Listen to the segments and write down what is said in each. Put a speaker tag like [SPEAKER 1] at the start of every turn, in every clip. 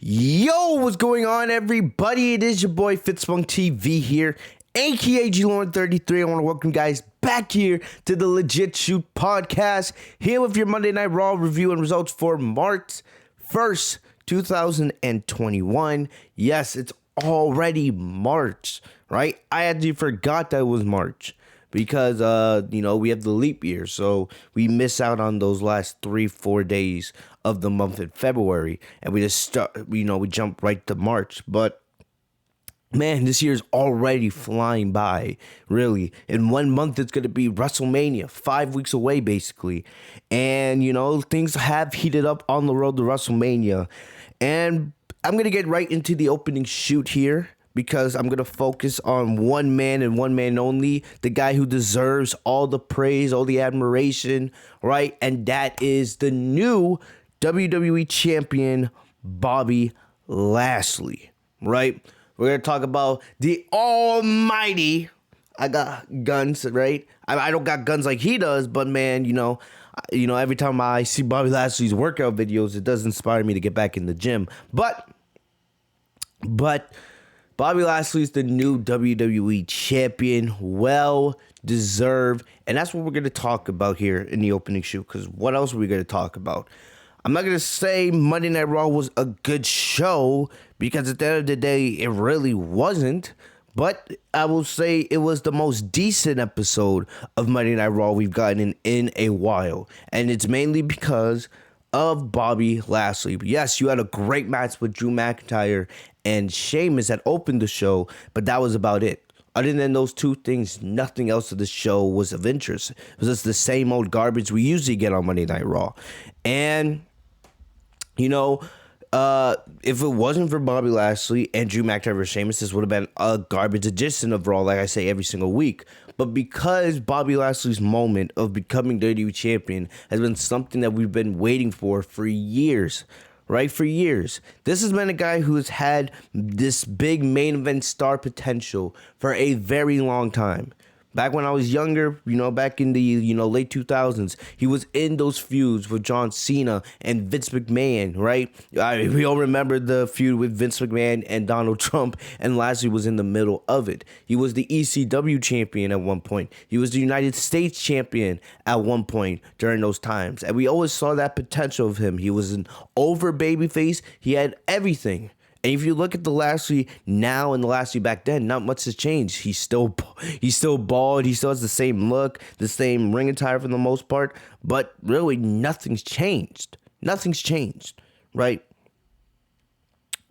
[SPEAKER 1] Yo, what's going on, everybody? It is your boy Fitzmonk TV here, aka G-Lorne33. I want to welcome you guys back here to the Legit Shoot podcast, here with your Monday Night Raw review and results for March 1st, 2021. Yes, it's already March, right? I actually forgot that it was March because, we have the leap year, so we miss out on those last 3-4 days of the month in February, and we just we jump right to March. But man, this year's already flying by. Really, in 1 month it's gonna be WrestleMania, 5 weeks away basically, and things have heated up on the road to WrestleMania, and I'm gonna get right into the opening shoot here, because I'm going to focus on one man and one man only, the guy who deserves all the praise, all the admiration, right? And that is the new WWE Champion, Bobby Lashley, right? We're going to talk about the almighty, I got guns, right? I don't got guns like he does, but man, every time I see Bobby Lashley's workout videos, it does inspire me to get back in the gym. But Bobby Lashley is the new WWE Champion, well deserved, and that's what we're going to talk about here in the opening shoot, because what else are we going to talk about? I'm not going to say Monday Night Raw was a good show, because at the end of the day, it really wasn't, but I will say it was the most decent episode of Monday Night Raw we've gotten in a while, and it's mainly because of Bobby Lashley. But yes, you had a great match with Drew McIntyre and Sheamus that opened the show, but that was about it. Other than those two things, nothing else of the show was of interest. It was just the same old garbage we usually get on Monday Night Raw. And, if it wasn't for Bobby Lashley and Drew McIntyre versus Sheamus, this would have been a garbage edition of Raw, like I say every single week. But because Bobby Lashley's moment of becoming WWE Champion has been something that we've been waiting for years, right? For years. This has been a guy who has had this big main event star potential for a very long time. Back when I was younger, back in the, late 2000s, he was in those feuds with John Cena and Vince McMahon, right? We all remember the feud with Vince McMahon and Donald Trump, and Lashley was in the middle of it. He was the ECW champion at one point. He was the United States champion at one point during those times. And we always saw that potential of him. He was an over babyface. He had everything. And if you look at the Lashley now and the Lashley back then, not much has changed. He's still bald. He still has the same look, the same ring attire for the most part. But really, nothing's changed. Nothing's changed, right?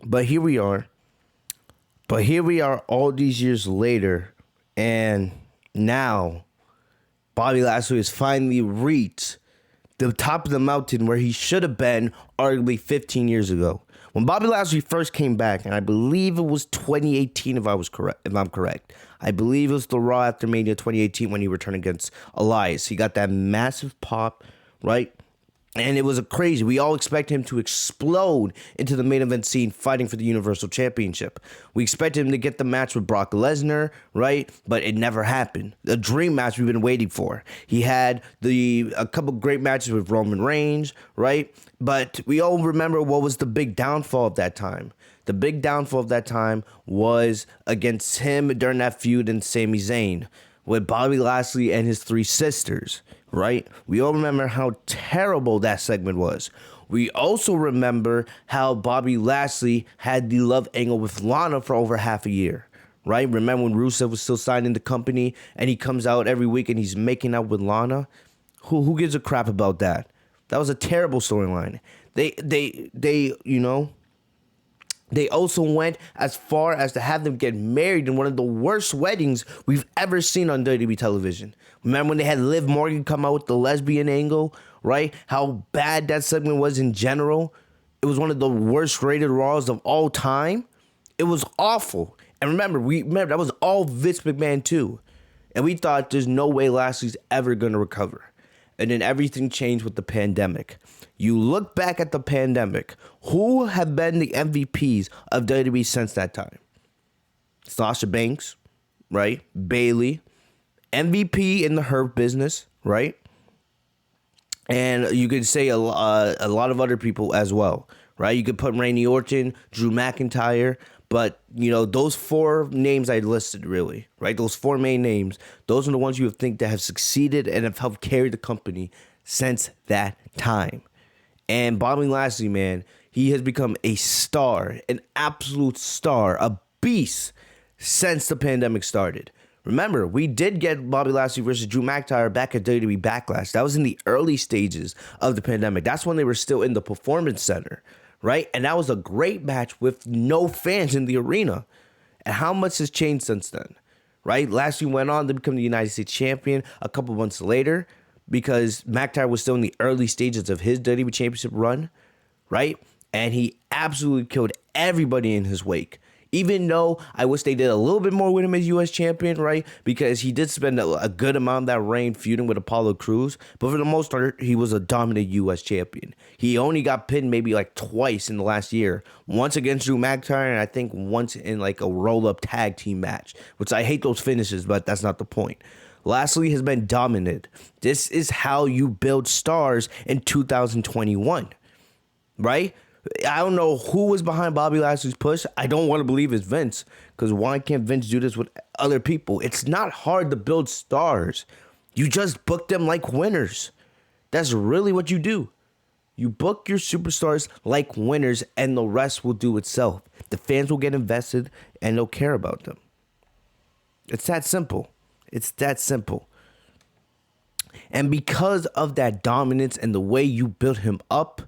[SPEAKER 1] But here we are. All these years later. And now, Bobby Lashley has finally reached the top of the mountain where he should have been arguably 15 years ago. When Bobby Lashley first came back, and I believe it was 2018 if I'm correct. I believe it was the Raw after Mania 2018 when he returned against Elias. He got that massive pop, right? And it was crazy. We all expect him to explode into the main event scene fighting for the Universal Championship. We expected him to get the match with Brock Lesnar, right? But it never happened. The dream match we've been waiting for. He had a couple great matches with Roman Reigns, right? But we all remember what was the big downfall of that time. The big downfall of that time was against him during that feud and Sami Zayn with Bobby Lashley and his three sisters, right? We all remember how terrible that segment was. We also remember how Bobby Lashley had the love angle with Lana for over half a year, right? Remember when Rusev was still signing the company and he comes out every week and he's making out with Lana? Who gives a crap about that? That was a terrible storyline. They also went as far as to have them get married in one of the worst weddings we've ever seen on WWE television. Remember when they had Liv Morgan come out with the lesbian angle, right? How bad that segment was in general. It was one of the worst rated Raws of all time. It was awful. And remember that was all Vince McMahon too. And we thought there's no way Lashley's ever going to recover. And then everything changed with the pandemic. You look back at the pandemic, who have been the MVPs of WWE since that time? Sasha Banks, right? Bayley, MVP in the Hurt business, right? And you could say a lot of other people as well, right? You could put Randy Orton, Drew McIntyre, but, those 4 names I listed, really, right? Those 4 main names, those are the ones you would think that have succeeded and have helped carry the company since that time. And Bobby Lashley, man, he has become a star, an absolute star, a beast since the pandemic started. Remember, we did get Bobby Lashley versus Drew McIntyre back at WWE Backlash. That was in the early stages of the pandemic. That's when they were still in the Performance Center, right? And that was a great match with no fans in the arena. And how much has changed since then, right? Lashley went on to become the United States Champion a couple months later because McIntyre was still in the early stages of his WWE Championship run, right? And he absolutely killed everybody in his wake. Even though I wish they did a little bit more with him as U.S. champion, right? Because he did spend a good amount of that reign feuding with Apollo Crews. But for the most part, he was a dominant U.S. champion. He only got pinned maybe like twice in the last year. Once against Drew McIntyre, and I think once in like a roll-up tag team match. Which I hate those finishes, but that's not the point. Lashley has been dominant. This is how you build stars in 2021, right? I don't know who was behind Bobby Lashley's push. I don't want to believe it's Vince, because why can't Vince do this with other people? It's not hard to build stars. You just book them like winners. That's really what you do. You book your superstars like winners, and the rest will do itself. The fans will get invested, and they'll care about them. It's that simple. It's that simple. And because of that dominance and the way you built him up,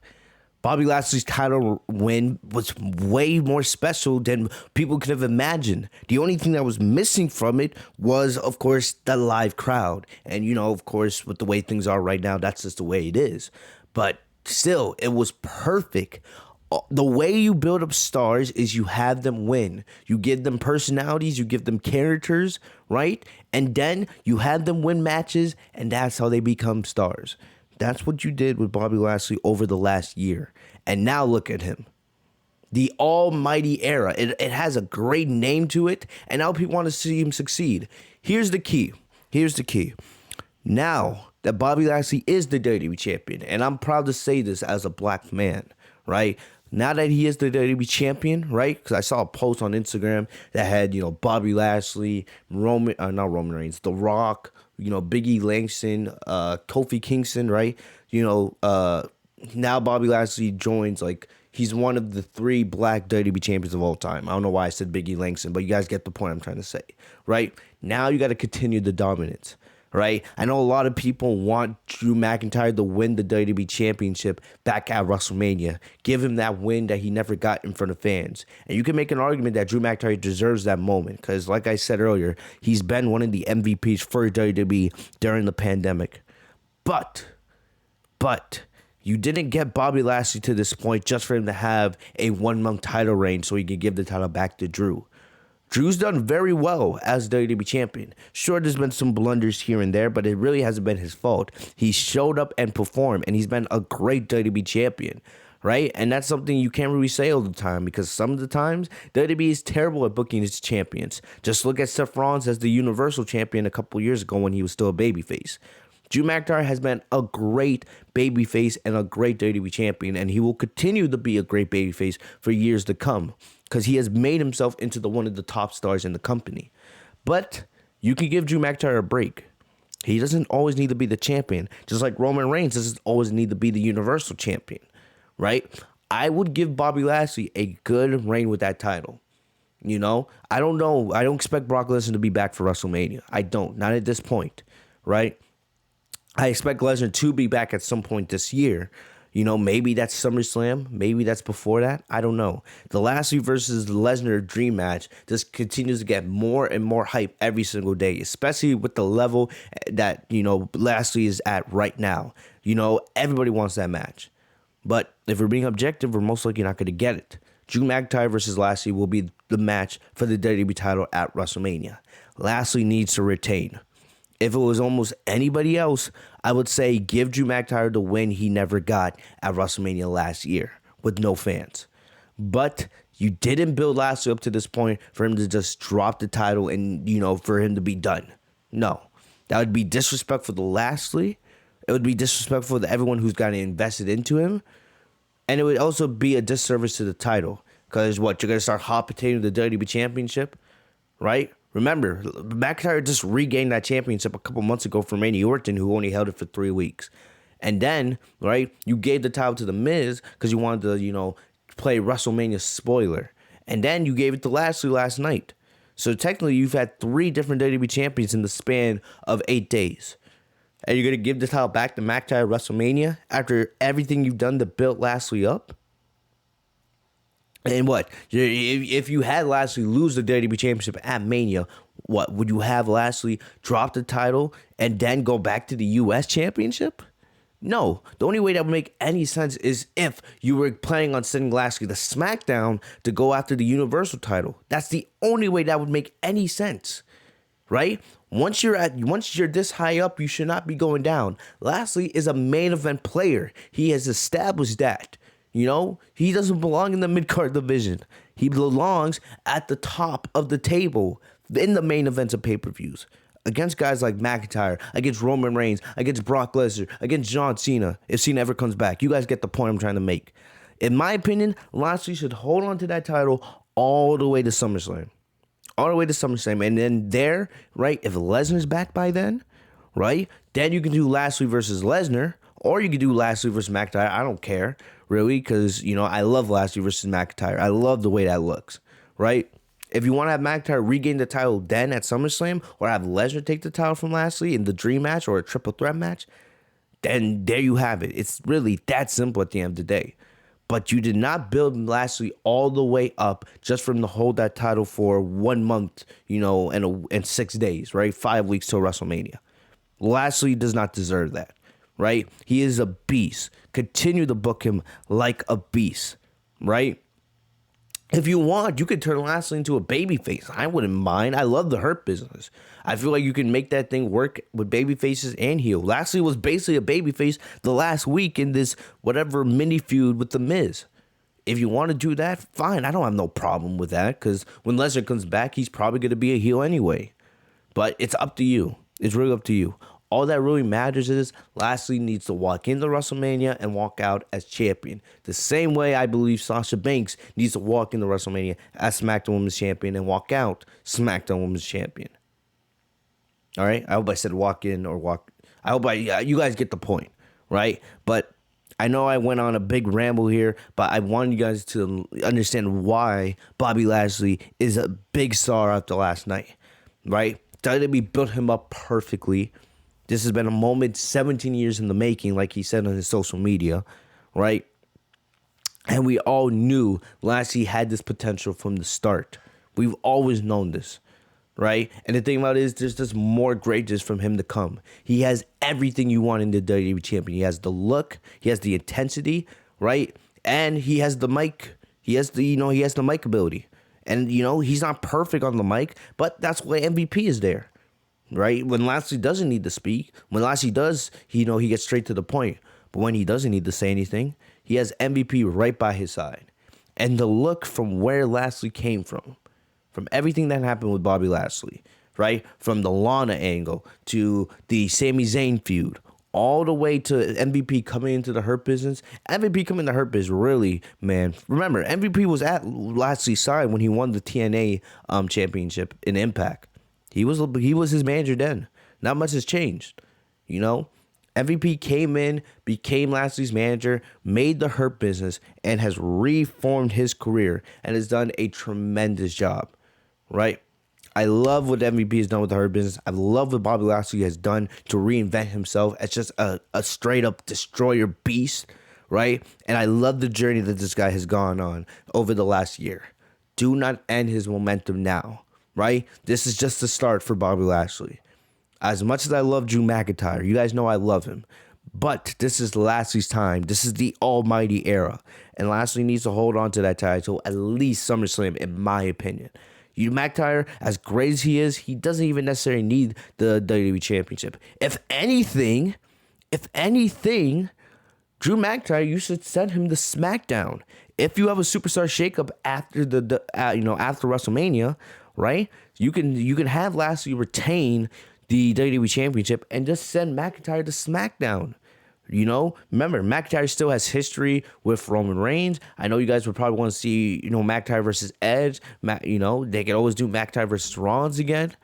[SPEAKER 1] Bobby Lashley's title win was way more special than people could have imagined. The only thing that was missing from it was, of course, the live crowd. And, of course, with the way things are right now, that's just the way it is. But still, it was perfect. The way you build up stars is you have them win. You give them personalities, you give them characters, right? And then you have them win matches, and that's how they become stars. That's what you did with Bobby Lashley over the last year. And now look at him. The almighty era. It has a great name to it. And now people want to see him succeed. Here's the key. Now that Bobby Lashley is the WWE Champion, and I'm proud to say this as a black man, right? Now that he is the WWE Champion, right? Because I saw a post on Instagram that had, Bobby Lashley, not Roman Reigns, The Rock, Biggie Langston, Kofi Kingston, right? Now Bobby Lashley joins, he's one of the 3 black WWE champions of all time. I don't know why I said Biggie Langston, but you guys get the point I'm trying to say, right? Now you got to continue the dominance, right? I know a lot of people want Drew McIntyre to win the WWE Championship back at WrestleMania. Give him that win that he never got in front of fans. And you can make an argument that Drew McIntyre deserves that moment because, like I said earlier, he's been one of the MVPs for WWE during the pandemic. But you didn't get Bobby Lashley to this point just for him to have a 1-month title reign so he could give the title back to Drew. Drew's done very well as WWE Champion. Sure, there's been some blunders here and there, but it really hasn't been his fault. He showed up and performed, and he's been a great WWE Champion, right? And that's something you can't really say all the time because some of the times, WWE is terrible at booking its champions. Just look at Seth Rollins as the Universal Champion a couple years ago when he was still a babyface. Drew McIntyre has been a great babyface and a great WWE Champion, and he will continue to be a great babyface for years to come because he has made himself into one of the top stars in the company. But you can give Drew McIntyre a break. He doesn't always need to be the champion, just like Roman Reigns doesn't always need to be the Universal Champion, right? I would give Bobby Lashley a good reign with that title. I don't know. I don't expect Brock Lesnar to be back for WrestleMania. I don't. Not at this point, right? I expect Lesnar to be back at some point this year. Maybe that's SummerSlam. Maybe that's before that. I don't know. The Lashley versus Lesnar dream match just continues to get more and more hype every single day, especially with the level that, Lashley is at right now. Everybody wants that match. But if we're being objective, we're most likely not going to get it. Drew McIntyre versus Lashley will be the match for the WWE title at WrestleMania. Lashley needs to retain. If it was almost anybody else, I would say give Drew McIntyre the win he never got at WrestleMania last year with no fans. But you didn't build Lashley up to this point for him to just drop the title and, for him to be done. No. That would be disrespectful to Lashley. It would be disrespectful to everyone who's gotten invested into him. And it would also be a disservice to the title. Because what, you're going to start hot potato the WWE Championship? Right? Remember, McIntyre just regained that championship a couple months ago from Randy Orton, who only held it for 3 weeks. And then, right, you gave the title to The Miz because you wanted to, play WrestleMania spoiler. And then you gave it to Lashley last night. So technically, you've had 3 different WWE champions in the span of 8 days. And you're going to give the title back to McIntyre at WrestleMania after everything you've done to build Lashley up? And what? If you had Lashley lose the WWE Championship at Mania, what? Would you have Lashley drop the title and then go back to the U.S. Championship? No. The only way that would make any sense is if you were planning on sending Lashley to SmackDown to go after the Universal title. That's the only way that would make any sense. Right? Once you're this high up, you should not be going down. Lashley is a main event player. He has established that. He doesn't belong in the mid-card division. He belongs at the top of the table in the main events of pay-per-views. Against guys like McIntyre, against Roman Reigns, against Brock Lesnar, against John Cena, if Cena ever comes back. You guys get the point I'm trying to make. In my opinion, Lashley should hold on to that title all the way to SummerSlam. All the way to SummerSlam. And then there, right, if Lesnar's back by then, right, then you can do Lashley versus Lesnar, or you can do Lashley versus McIntyre. I don't care, really, because, I love Lashley versus McIntyre. I love the way that looks, right? If you want to have McIntyre regain the title then at SummerSlam, or have Lesnar take the title from Lashley in the dream match or a triple threat match, then there you have it. It's really that simple at the end of the day. But you did not build Lashley all the way up just from to hold that title for 1 month, and 6 days, right? 5 weeks till WrestleMania. Lashley does not deserve that, right? He is a beast. Continue to book him like a beast, right? If you want, you could turn Lashley into a babyface. I wouldn't mind. I love the Hurt Business. I feel like you can make that thing work with babyfaces and heel. Lashley was basically a babyface the last week in this whatever mini feud with The Miz. If you want to do that, fine. I don't have no problem with that because when Lesnar comes back, he's probably going to be a heel anyway. But it's up to you. It's really up to you. All that really matters is Lashley needs to walk into WrestleMania and walk out as champion. The same way I believe Sasha Banks needs to walk into WrestleMania as SmackDown Women's Champion and walk out SmackDown Women's Champion. All right? I hope I said walk in or walk. You guys get the point, right? But I know I went on a big ramble here, but I wanted you guys to understand why Bobby Lashley is a big star after last night, right? WWE built him up perfectly. This has been a moment 17 years in the making, like he said on his social media, right? And we all knew Lashley had this potential from the start. We've always known this, right? And the thing about it is there's just more greatness from him to come. He has everything you want in the WWE Champion. He has the look, he has the intensity, right? And he has the mic. He has the mic ability. And, he's not perfect on the mic, but that's why MVP is there. Right? When Lashley doesn't need to speak, when Lashley does, he gets straight to the point. But when he doesn't need to say anything, he has MVP right by his side. And the look from where Lashley came from everything that happened with Bobby Lashley, right? From the Lana angle to the Sami Zayn feud, all the way to MVP coming into the Hurt Business. MVP coming to Hurt Business, really, man. Remember, MVP was at Lashley's side when he won the TNA championship in Impact. He was his manager then. Not much has changed, MVP came in, became Lashley's manager, made the Hurt Business, and has reformed his career and has done a tremendous job, right? I love what MVP has done with the Hurt Business. I love what Bobby Lashley has done to reinvent himself as just a straight up destroyer beast, right? And I love the journey that this guy has gone on over the last year. Do not end his momentum now. Right? This is just the start for Bobby Lashley. As much as I love Drew McIntyre, you guys know I love him. But this is Lashley's time. This is the almighty era. And Lashley needs to hold on to that title at least SummerSlam, in my opinion. McIntyre, as great as he is, he doesn't even necessarily need the WWE Championship. If anything, Drew McIntyre, you should send him to SmackDown. If you have a superstar shakeup after after WrestleMania, right? You can have Lashley retain the WWE Championship and just send McIntyre to SmackDown. You know, remember, McIntyre still has history with Roman Reigns. I know you guys would probably want to see, McIntyre versus Edge. They could always do McIntyre versus Rollins again.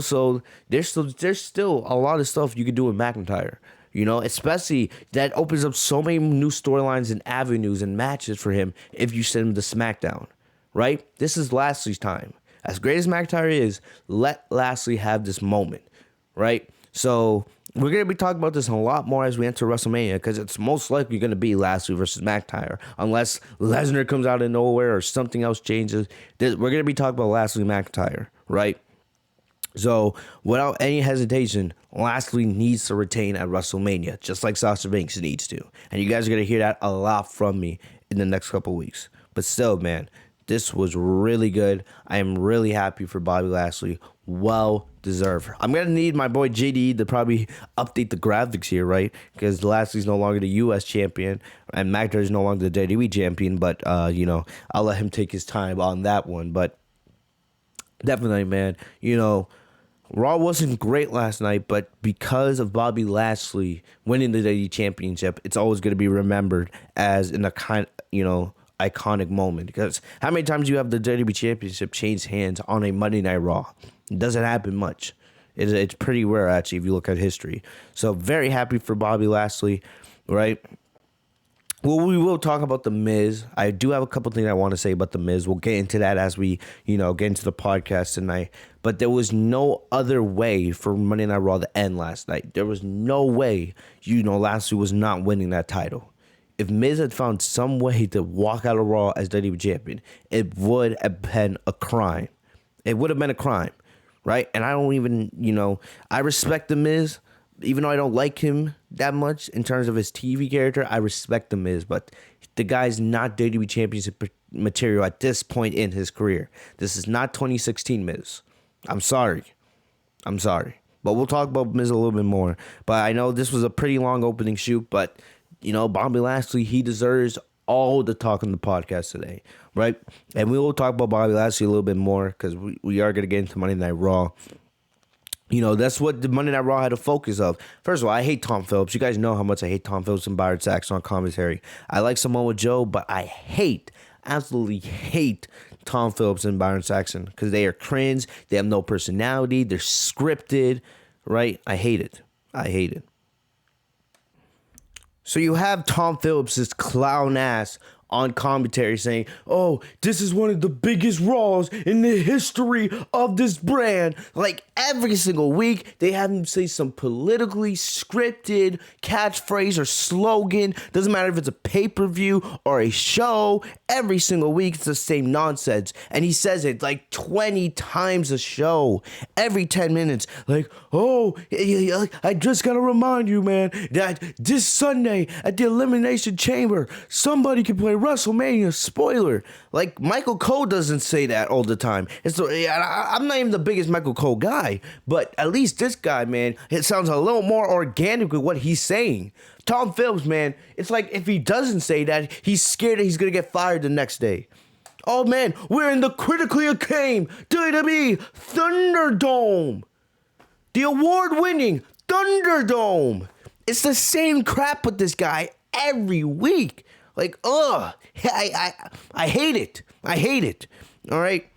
[SPEAKER 1] So there's still a lot of stuff you could do with McIntyre. Especially that opens up so many new storylines and avenues and matches for him if you send him to SmackDown, right? This is Lashley's time. As great as McIntyre is, let Lashley have this moment, right? So we're going to be talking about this a lot more as we enter WrestleMania because it's most likely going to be Lashley versus McIntyre unless Lesnar comes out of nowhere or something else changes. We're going to be talking about Lashley McIntyre, right? So, without any hesitation, Lashley needs to retain at WrestleMania, just like Sasha Banks needs to. And you guys are going to hear that a lot from me in the next couple weeks. But still, man, this was really good. I am really happy for Bobby Lashley. Well deserved. I'm going to need my boy JD to probably update the graphics here, right? Because Lashley's no longer the U.S. champion, and McIntyre is no longer the WWE champion. But, I'll let him take his time on that one. But definitely, man, Raw wasn't great last night, but because of Bobby Lashley winning the WWE Championship, it's always going to be remembered as iconic moment. Because how many times do you have the WWE Championship change hands on a Monday Night Raw? It doesn't happen much. It's pretty rare, actually, if you look at history. So very happy for Bobby Lashley, right? Well, we will talk about The Miz. I do have a couple things I want to say about The Miz. We'll get into that as we, get into the podcast tonight. But there was no other way for Monday Night Raw to end last night. There was no way, Lashley was not winning that title. If Miz had found some way to walk out of Raw as WWE Champion, it would have been a crime. It would have been a crime, right? And I don't even, I respect The Miz. Even though I don't like him that much in terms of his TV character, I respect The Miz, but the guy's not WWE Championship material at this point in his career. This is not 2016 Miz. I'm sorry. But we'll talk about Miz a little bit more. But I know this was a pretty long opening shoot, but, Bobby Lashley, he deserves all the talk on the podcast today, right? And we will talk about Bobby Lashley a little bit more because we are going to get into Monday Night Raw. That's what the Monday Night Raw had a focus of. First of all, I hate Tom Phillips. You guys know how much I hate Tom Phillips and Byron Saxton on commentary. I like Samoa Joe, but I absolutely hate Tom Phillips and Byron Saxton because they are cringe. They have no personality. They're scripted, right? I hate it. So you have Tom Phillips' clown ass on commentary saying, oh, this is one of the biggest Raws in the history of this brand. Like every single week, they have him say some politically scripted catchphrase or slogan. Doesn't matter if it's a pay-per-view or a show. Every single week, it's the same nonsense. And he says it like 20 times a show. Every 10 minutes. Like, oh, I just got to remind you, man, that this Sunday at the Elimination Chamber, somebody can play WrestleMania. Spoiler. Like, Michael Cole doesn't say that all the time. I'm not even the biggest Michael Cole guy, but at least this guy, man, it sounds a little more organic with what he's saying. Tom Phillips, man, it's like if he doesn't say that, he's scared that he's going to get fired the next day. Oh, man, we're in the critically acclaimed WWE Thunderdome. The award-winning Thunderdome. It's the same crap with this guy every week. Like, I hate it. All right.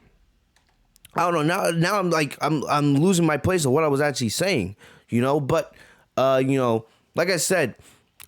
[SPEAKER 1] I don't know. Now I'm like, I'm losing my place of what I was actually saying, but, like I said,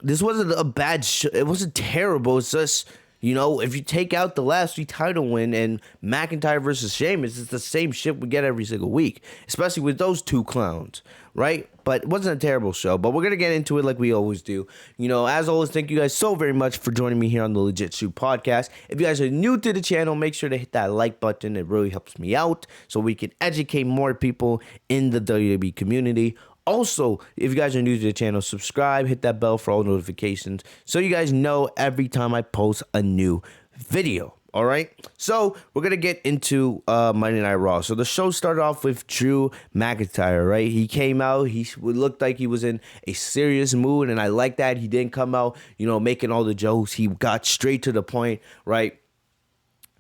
[SPEAKER 1] this wasn't a bad show. It wasn't terrible. It's just, if you take out the last week title win and McIntyre versus Sheamus, it's the same shit we get every single week, especially with those two clowns, right? But it wasn't a terrible show, but we're going to get into it like we always do. As always, thank you guys so very much for joining me here on the Legit Shoot Podcast. If you guys are new to the channel, make sure to hit that like button. It really helps me out so we can educate more people in the WWE community. Also, if you guys are new to the channel, subscribe, hit that bell for all notifications so you guys know every time I post a new video. All right, so we're going to get into Monday Night Raw. So the show started off with Drew McIntyre, right? He came out. He looked like he was in a serious mood, and I like that. He didn't come out, making all the jokes. He got straight to the point, right?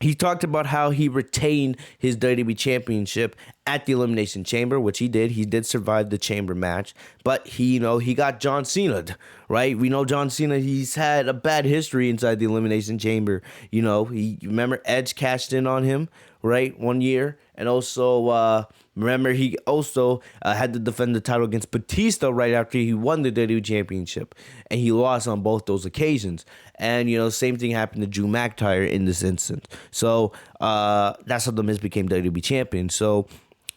[SPEAKER 1] He talked about how he retained his WWE Championship at the Elimination Chamber, which he did. He did survive the Chamber match, but he got John Cena, right? We know John Cena, he's had a bad history inside the Elimination Chamber. Remember Edge cashed in on him, right, 1 year, and also remember he also had to defend the title against Batista right after he won the WWE Championship, and he lost on both those occasions. And same thing happened to Drew McIntyre in this instance. So that's how The Miz became WWE Champion. So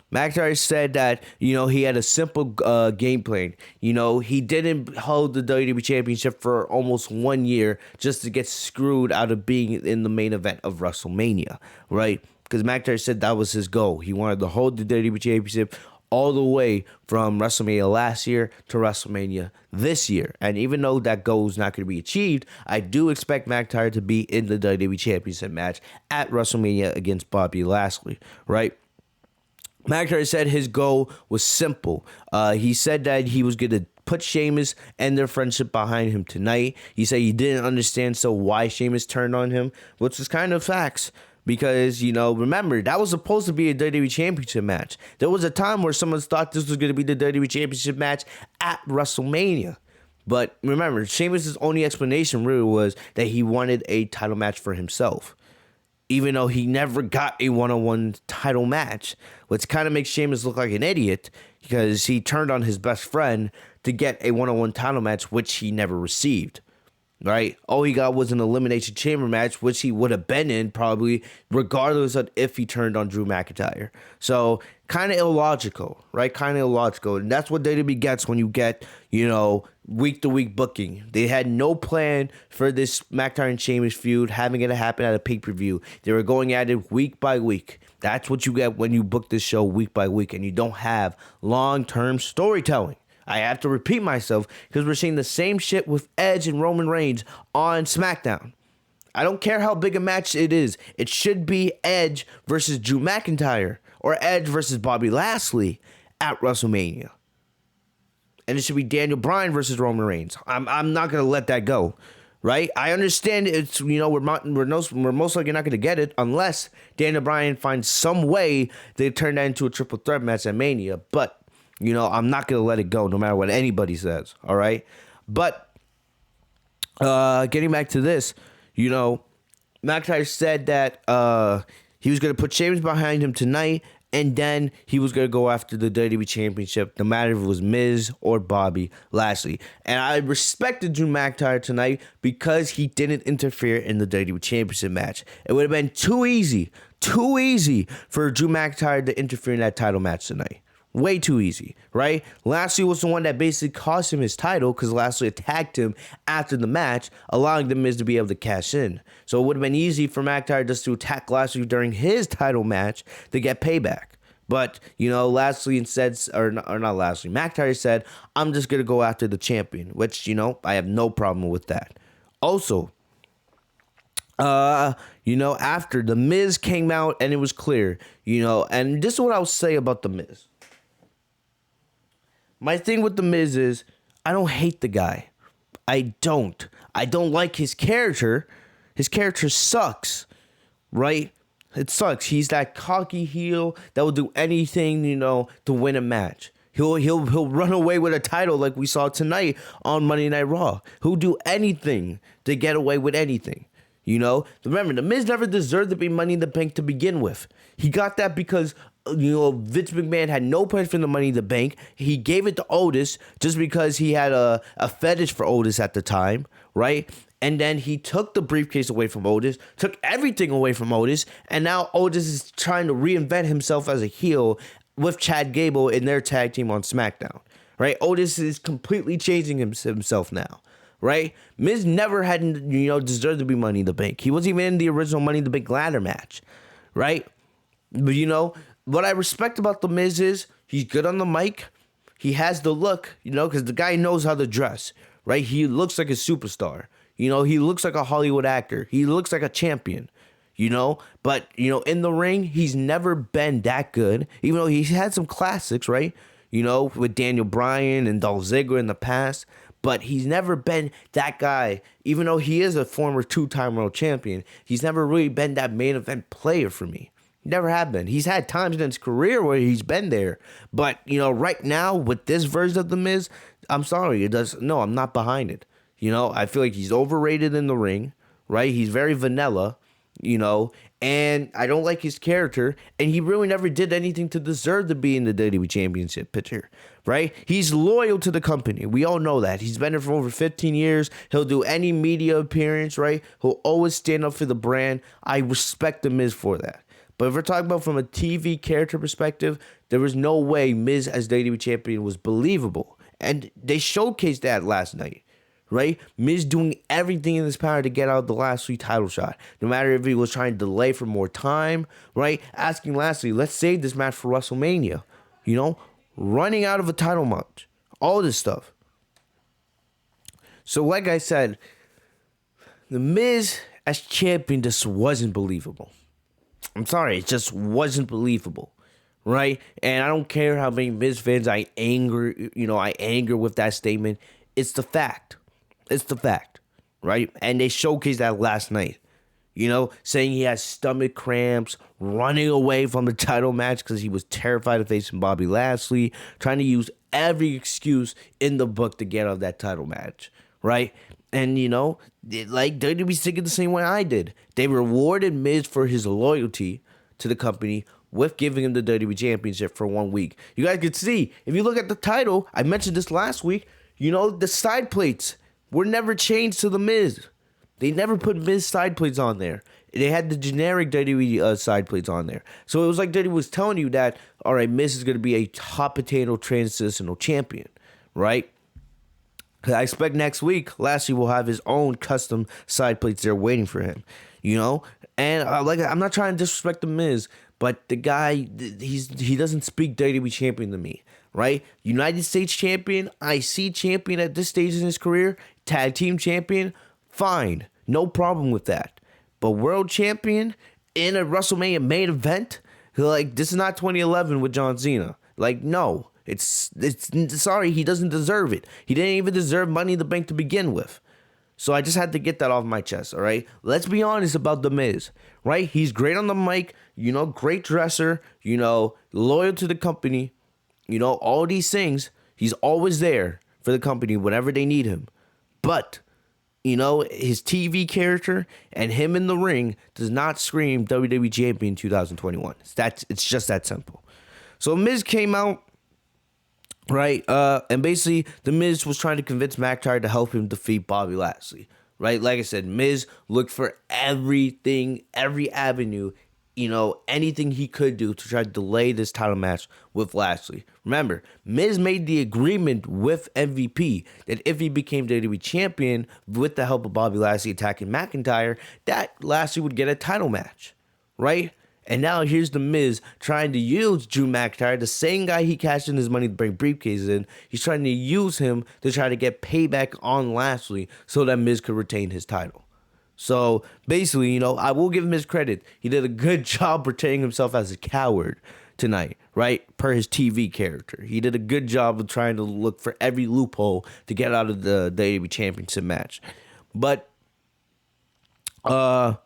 [SPEAKER 1] McIntyre said that he had a simple game plan. He didn't hold the WWE Championship for almost 1 year just to get screwed out of being in the main event of WrestleMania, right? Because McIntyre said that was his goal. He wanted to hold the WWE Championship all the way from WrestleMania last year to WrestleMania this year. And even though that goal is not going to be achieved, I do expect McIntyre to be in the WWE Championship match at WrestleMania against Bobby Lashley, right? McIntyre said his goal was simple. He said that he was going to put Sheamus and their friendship behind him tonight. He said he didn't understand why Sheamus turned on him, which is kind of facts. Because, remember, that was supposed to be a WWE Championship match. There was a time where someone thought this was going to be the WWE Championship match at WrestleMania. But remember, Sheamus' only explanation really was that he wanted a title match for himself. Even though he never got a one-on-one title match. Which kind of makes Sheamus look like an idiot. Because he turned on his best friend to get a one-on-one title match, which he never received. Right? All he got was an Elimination Chamber match, which he would have been in probably, regardless of if he turned on Drew McIntyre. So, kind of illogical, right? Kind of illogical. And that's what WWE gets when you get, week-to-week booking. They had no plan for this McIntyre and Sheamus feud, having it happen at a pay-per-view. They were going at it week by week. That's what you get when you book this show week by week, and you don't have long-term storytelling. I have to repeat myself because we're seeing the same shit with Edge and Roman Reigns on SmackDown. I don't care how big a match it is. It should be Edge versus Drew McIntyre or Edge versus Bobby Lashley at WrestleMania. And it should be Daniel Bryan versus Roman Reigns. I'm not going to let that go, right? I understand it's, we're most likely not going to get it unless Daniel Bryan finds some way to turn that into a triple threat match at Mania. But I'm not going to let it go no matter what anybody says, all right? But getting back to this, McIntyre said that he was going to put Sheamus behind him tonight, and then he was going to go after the WWE Championship, no matter if it was Miz or Bobby Lashley. And I respected Drew McIntyre tonight because he didn't interfere in the WWE Championship match. It would have been too easy for Drew McIntyre to interfere in that title match tonight. Way too easy, right? Lashley was the one that basically cost him his title because Lashley attacked him after the match, allowing The Miz to be able to cash in. So it would have been easy for McIntyre just to attack Lashley during his title match to get payback. But, Lashley instead, or not Lashley, McIntyre said, I'm just going to go after the champion, which, I have no problem with that. Also, after The Miz came out and it was clear, and this is what I'll say about The Miz. My thing with The Miz is, I don't hate the guy. I don't like his character. His character sucks, right? It sucks. He's that cocky heel that will do anything, to win a match. He'll run away with a title like we saw tonight on Monday Night Raw. He'll do anything to get away with anything. Remember, The Miz never deserved to be Money in the Bank to begin with. He got that because Vince McMahon had no plans for the Money in the Bank. He gave it to Otis just because he had a fetish for Otis at the time, right? And then he took the briefcase away from Otis, took everything away from Otis, and now Otis is trying to reinvent himself as a heel with Chad Gable in their tag team on SmackDown, right? Otis is completely changing himself now, right? Miz never had, deserved to be Money in the Bank. He wasn't even in the original Money in the Bank ladder match, right? But, what I respect about The Miz is he's good on the mic. He has the look, because the guy knows how to dress, right? He looks like a superstar. He looks like a Hollywood actor. He looks like a champion, But, in the ring, he's never been that good, even though he's had some classics, right? With Daniel Bryan and Dolph Ziggler in the past. But he's never been that guy, even though he is a former two-time world champion. He's never really been that main event player for me. Never have been. He's had times in his career where he's been there. But, right now with this version of The Miz, I'm sorry. I'm not behind it. I feel like he's overrated in the ring, right? He's very vanilla, and I don't like his character. And he really never did anything to deserve to be in the WWE Championship picture, right? He's loyal to the company. We all know that. He's been there for over 15 years. He'll do any media appearance, right? He'll always stand up for the brand. I respect The Miz for that. But if we're talking about from a TV character perspective, there was no way Miz as WWE Champion was believable. And they showcased that last night, right? Miz doing everything in his power to get out the Lashley title shot. No matter if he was trying to delay for more time, right? Asking Lashley, let's save this match for WrestleMania. Running out of a title match. All this stuff. So like I said, The Miz as champion just wasn't believable. I'm sorry, it just wasn't believable, right? And I don't care how many Miz fans I anger with that statement. It's the fact. It's the fact, right? And they showcased that last night, saying he has stomach cramps, running away from the title match because he was terrified of facing Bobby Lashley, trying to use every excuse in the book to get out of that title match, right? And, WWE's thinking the same way I did. They rewarded Miz for his loyalty to the company with giving him the WWE Championship for 1 week. You guys could see, if you look at the title, I mentioned this last week, the side plates were never changed to The Miz. They never put Miz side plates on there. They had the generic WWE side plates on there. So it was like WWE was telling you that, all right, Miz is going to be a hot potato transitional champion, right? I expect next week, Lashley will have his own custom side plates there waiting for him, And I'm not trying to disrespect The Miz, but the guy, he doesn't speak WWE champion to me, right? United States champion, IC champion at this stage in his career, tag team champion, fine, no problem with that. But world champion in a WrestleMania main event, this is not 2011 with John Cena. No. It's sorry, he doesn't deserve it. He didn't even deserve Money in the Bank to begin with. So I just had to get that off my chest, all right? Let's be honest about The Miz, right? He's great on the mic, great dresser, loyal to the company, all these things. He's always there for the company whenever they need him. But, his TV character and him in the ring does not scream WWE Champion 2021. It's just that simple. So Miz came out, right, and basically, The Miz was trying to convince McIntyre to help him defeat Bobby Lashley, right? Like I said, Miz looked for everything, every avenue, anything he could do to try to delay this title match with Lashley. Remember, Miz made the agreement with MVP that if he became WWE Champion with the help of Bobby Lashley attacking McIntyre, that Lashley would get a title match, right? And now here's The Miz trying to use Drew McIntyre, the same guy he cashed in his Money to bring briefcases in. He's trying to use him to try to get payback on Lashley so that Miz could retain his title. So basically, I will give him his credit. He did a good job portraying himself as a coward tonight, right? Per his TV character. He did a good job of trying to look for every loophole to get out of the WWE Championship match. But, McIntyre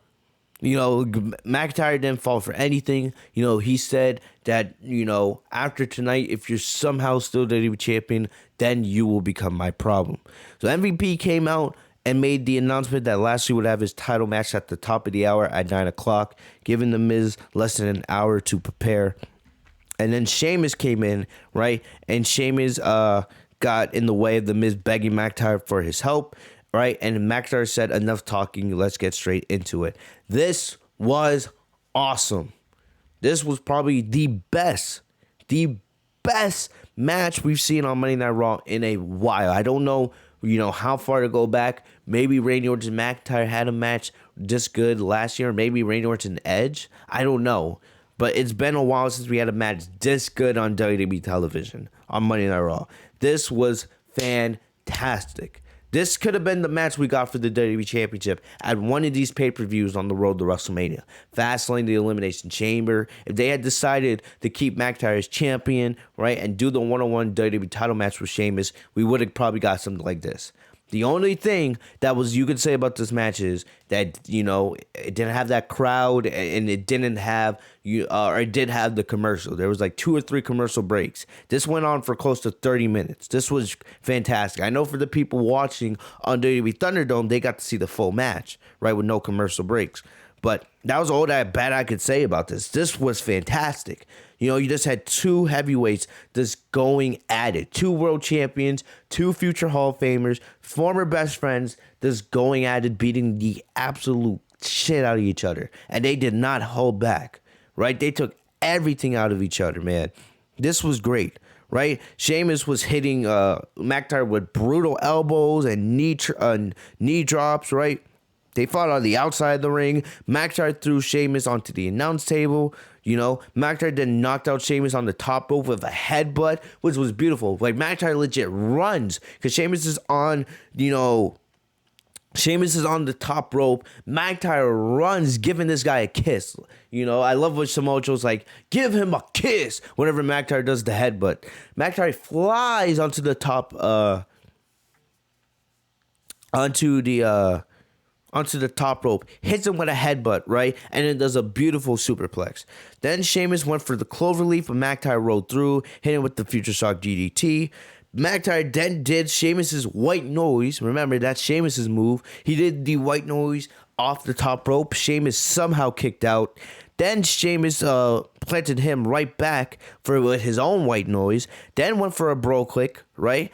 [SPEAKER 1] didn't fall for anything. He said that, after tonight, if you're somehow still WWE Champion, then you will become my problem. So MVP came out and made the announcement that Lashley would have his title match at the top of the hour at 9 o'clock, giving The Miz less than an hour to prepare. And then Sheamus came in, right? And Sheamus got in the way of The Miz begging McIntyre for his help. Right, and McIntyre said, enough talking, let's get straight into it. This was awesome. This was probably the best match we've seen on Monday Night Raw in a while. I don't know, how far to go back. Maybe Randy Orton and McIntyre had a match this good last year. Maybe Randy Orton and Edge. I don't know. But it's been a while since we had a match this good on WWE television on Monday Night Raw. This was fantastic. This could have been the match we got for the WWE Championship at one of these pay-per-views on the road to WrestleMania. Fastlane, the Elimination Chamber. If they had decided to keep McIntyre as champion, right, and do the one-on-one WWE title match with Sheamus, we would have probably got something like this. The only thing that was you could say about this match is that it didn't have that crowd and it didn't have or it did have the commercial. There was like 2 or 3 commercial breaks. This went on for close to 30 minutes. This was fantastic. I know for the people watching on WWE Thunderdome, they got to see the full match, right, with no commercial breaks. But that was all that bad I could say about this. This was fantastic. You just had 2 heavyweights just going at it. 2 world champions, 2 future Hall of Famers, former best friends, just going at it, beating the absolute shit out of each other. And they did not hold back, right? They took everything out of each other, man. This was great, right? Sheamus was hitting McIntyre with brutal elbows and knee drops, right? They fought on the outside of the ring. McIntyre threw Sheamus onto the announce table. McIntyre then knocked out Sheamus on the top rope with a headbutt, which was beautiful. Like, McIntyre legit runs because Sheamus is on the top rope. McIntyre runs, giving this guy a kiss. I love what Samoa Joe's like, give him a kiss whenever McIntyre does the headbutt. McIntyre flies onto the top, onto the top rope, hits him with a headbutt, right? And then does a beautiful superplex. Then Sheamus went for the cloverleaf, but McIntyre rolled through, hit him with the Future Shock DDT. McIntyre then did Sheamus's white noise. Remember, that's Sheamus's move. He did the white noise off the top rope. Sheamus somehow kicked out. Then Sheamus planted him right back for his own white noise. Then went for a bro click, right?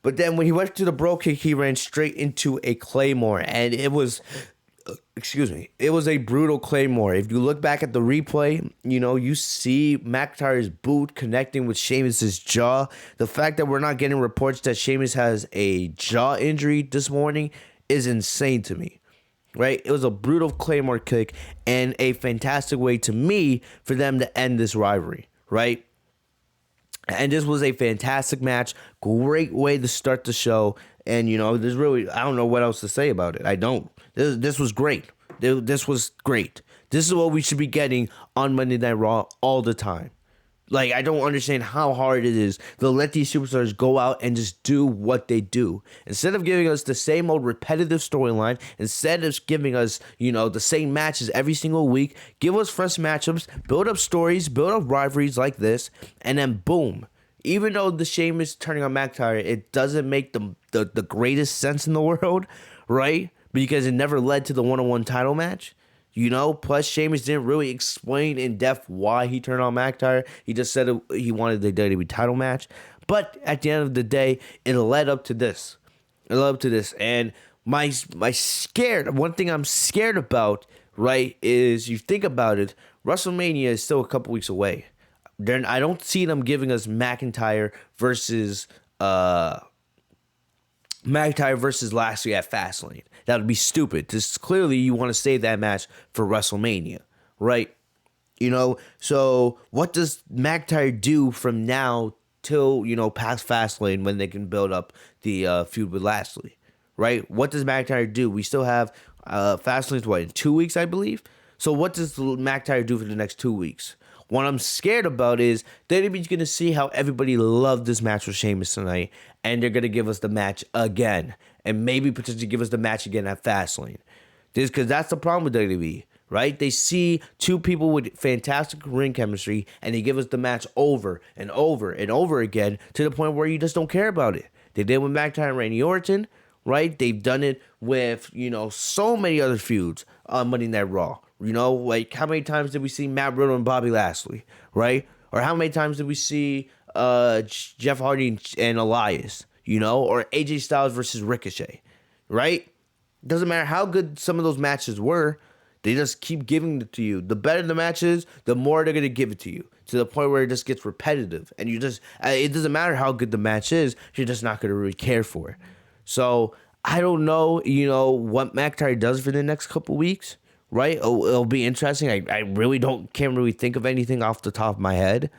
[SPEAKER 1] But then when he went to the bro kick, he ran straight into a Claymore. And it was a brutal Claymore. If you look back at the replay, you see McIntyre's boot connecting with Sheamus's jaw. The fact that we're not getting reports that Sheamus has a jaw injury this morning is insane to me, right? It was a brutal Claymore kick and a fantastic way to me for them to end this rivalry, right? And this was a fantastic match. Great way to start the show. And, there's really, I don't know what else to say about it. I don't. This was great. This was great. This is what we should be getting on Monday Night Raw all the time. Like, I don't understand how hard it is to let these superstars go out and just do what they do. Instead of giving us the same old repetitive storyline, instead of giving us, the same matches every single week, give us fresh matchups, build up stories, build up rivalries like this, and then boom. Even though the Sheamus turning on McIntyre, it doesn't make the greatest sense in the world, right? Because it never led to the one-on-one title match. Plus Sheamus didn't really explain in depth why he turned on McIntyre. He just said he wanted the WWE title match. But at the end of the day, it led up to this. And one thing I'm scared about, right, is you think about it, WrestleMania is still a couple weeks away. I don't see them giving us McIntyre versus Lashley at Fastlane. That would be stupid. This clearly you want to save that match for WrestleMania, right? So what does McIntyre do from now till past Fastlane when they can build up the feud with Lashley, right? What does McIntyre do? We still have Fastlane's in 2 weeks, I believe. So what does McIntyre do for the next 2 weeks? What I'm scared about is WWE's going to see how everybody loved this match with Sheamus tonight, and they're going to give us the match again, and maybe potentially give us the match again at Fastlane. Because that's the problem with WWE, right? They see 2 people with fantastic ring chemistry, and they give us the match over and over and over again to the point where you just don't care about it. They did it with McIntyre and Randy Orton, right? They've done it with, so many other feuds on Monday Night Raw. Like how many times did we see Matt Riddle and Bobby Lashley, right? Or how many times did we see Jeff Hardy and Elias, or AJ Styles versus Ricochet, right? Doesn't matter how good some of those matches were, they just keep giving it to you. The better the match is, the more they're going to give it to you, to the point where it just gets repetitive. And it doesn't matter how good the match is, you're just not going to really care for it. So I don't know, what McIntyre does for the next couple weeks. Right? It'll be interesting. I really can't really think of anything off the top of my head,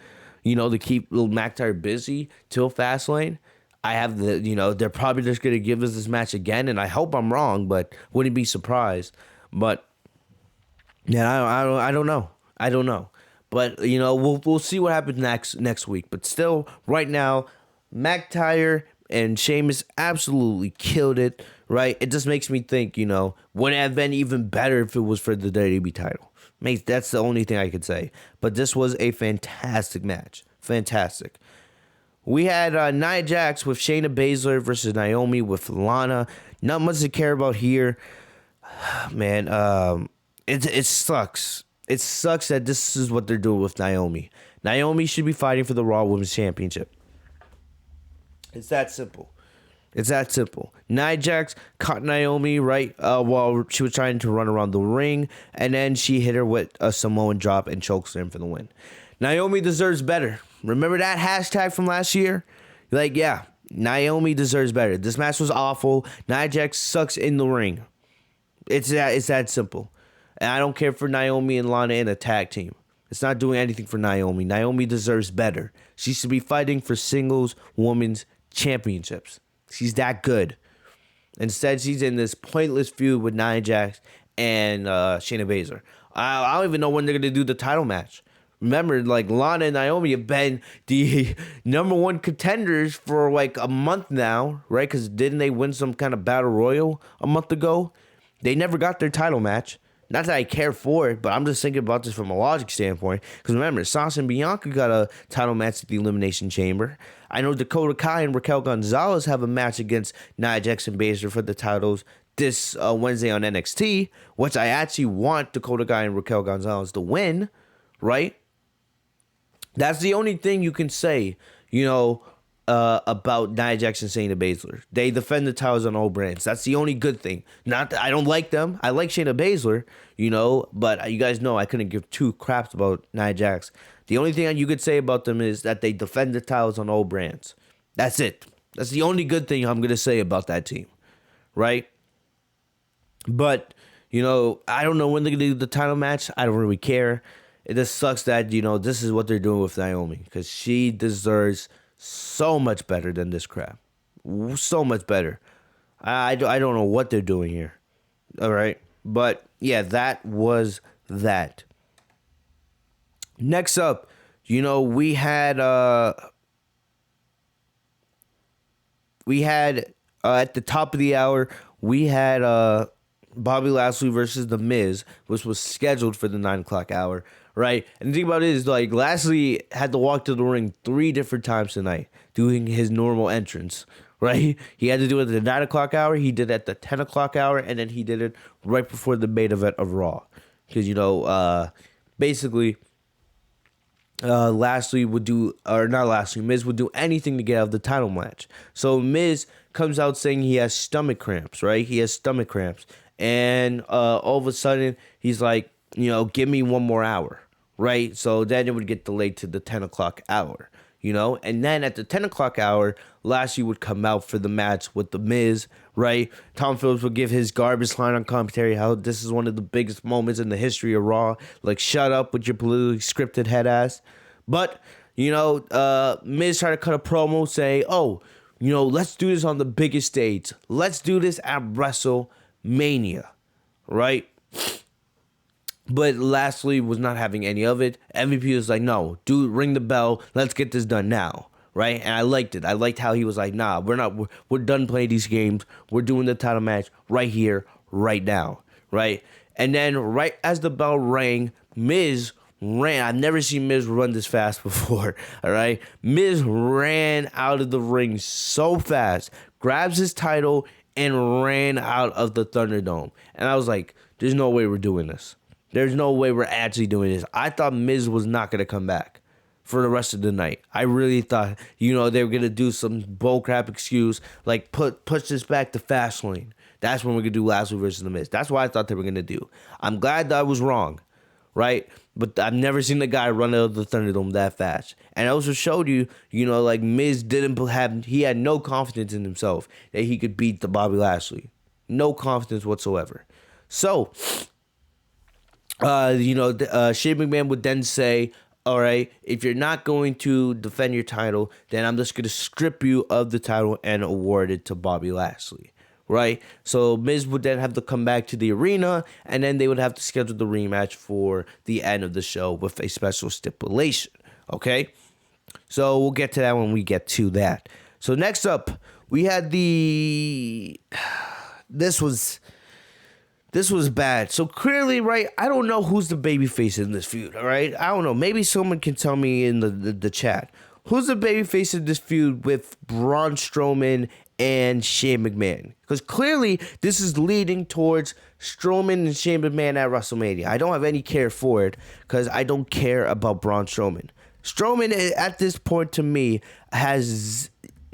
[SPEAKER 1] to keep little McIntyre busy till Fastlane. I have they're probably just going to give us this match again, and I hope I'm wrong, but wouldn't be surprised. But, yeah, I don't know. But, we'll see what happens next week. But still, right now, McIntyre and Sheamus absolutely killed it, right? It just makes me think, would it have been even better if it was for the WWE title? That's the only thing I could say. But this was a fantastic match. Fantastic. We had Nia Jax with Shayna Baszler versus Naomi with Lana. Not much to care about here. Man, it sucks. It sucks that this is what they're doing with Naomi. Naomi should be fighting for the Raw Women's Championship. It's that simple. It's that simple. Nia Jax caught Naomi right while she was trying to run around the ring, and then she hit her with a Samoan drop and chokeslam for the win. Naomi deserves better. Remember that hashtag from last year? Yeah, Naomi deserves better. This match was awful. Nia Jax sucks in the ring. It's that simple. And I don't care for Naomi and Lana in a tag team. It's not doing anything for Naomi. Naomi deserves better. She should be fighting for singles women's championships. She's that good. Instead, she's in this pointless feud with Nia Jax and Shayna Baszler. I don't even know when they're going to do the title match. Remember, Lana and Naomi have been the number one contenders for a month now, right? Because didn't they win some kind of battle royal a month ago? They never got their title match. Not that I care for it, but I'm just thinking about this from a logic standpoint. Because remember, Sasha and Bianca got a title match at the Elimination Chamber. I know Dakota Kai and Raquel Gonzalez have a match against Nia Jax and Baszler for the titles this Wednesday on NXT, which I actually want Dakota Kai and Raquel Gonzalez to win, right? That's the only thing you can say, about Nia Jax and Shayna Baszler. They defend the titles on all brands. That's the only good thing. Not that I don't like them. I like Shayna Baszler, but you guys know I couldn't give two craps about Nia Jax. The only thing you could say about them is that they defend the titles on all brands. That's it. That's the only good thing I'm going to say about that team, right? But, I don't know when they're going to do the title match. I don't really care. It just sucks that, this is what they're doing with Naomi because she deserves so much better than this crap. So much better. I don't know what they're doing here. All right. But, yeah, that was that. Next up, we had at the top of the hour, we had Bobby Lashley versus The Miz, which was scheduled for the 9 o'clock hour, right? And the thing about it is, Lashley had to walk to the ring 3 different times tonight, doing his normal entrance, right? He had to do it at the 9 o'clock hour, he did it at the 10 o'clock hour, and then he did it right before the main event of Raw. Because, basically, Miz would do anything to get out of the title match. So Miz comes out saying he has stomach cramps, right? He has stomach cramps. And all of a sudden, he's like, give me 1 more hour, right? So then it would get delayed to the 10 o'clock hour, And then at the 10 o'clock hour, Lashley would come out for the match with The Miz, right? Tom Phillips would give his garbage line on commentary how this is one of the biggest moments in the history of Raw. Shut up with your politically scripted head ass. But, Miz tried to cut a promo saying, let's do this on the biggest stage. Let's do this at WrestleMania, right? But Lashley was not having any of it. MVP was like, no, dude, ring the bell. Let's get this done now, right? And I liked it. I liked how he was like, nah, we're done playing these games. We're doing the title match right here, right now, right? And then right as the bell rang, Miz ran. I've never seen Miz run this fast before, all right? Miz ran out of the ring so fast, grabs his title, and ran out of the Thunderdome. And I was like, there's no way we're doing this. There's no way we're actually doing this. I thought Miz was not going to come back for the rest of the night. I really thought, they were going to do some bullcrap excuse, push this back to Fastlane. That's when we're going to do Lashley versus The Miz. That's what I thought they were going to do. I'm glad that I was wrong, right? But I've never seen the guy run out of the Thunderdome that fast. And I also showed you, Miz he had no confidence in himself that he could beat the Bobby Lashley. No confidence whatsoever. So, Shane McMahon would then say, all right, if you're not going to defend your title, then I'm just going to strip you of the title and award it to Bobby Lashley, right? So Miz would then have to come back to the arena, and then they would have to schedule the rematch for the end of the show with a special stipulation, okay? So we'll get to that when we get to that. So next up, we had this was bad. So clearly, right, I don't know who's the babyface in this feud, all right? I don't know. Maybe someone can tell me in the chat. Who's the babyface in this feud with Braun Strowman and Shane McMahon? Because clearly, this is leading towards Strowman and Shane McMahon at WrestleMania. I don't have any care for it because I don't care about Braun Strowman. Strowman, at this point, to me, has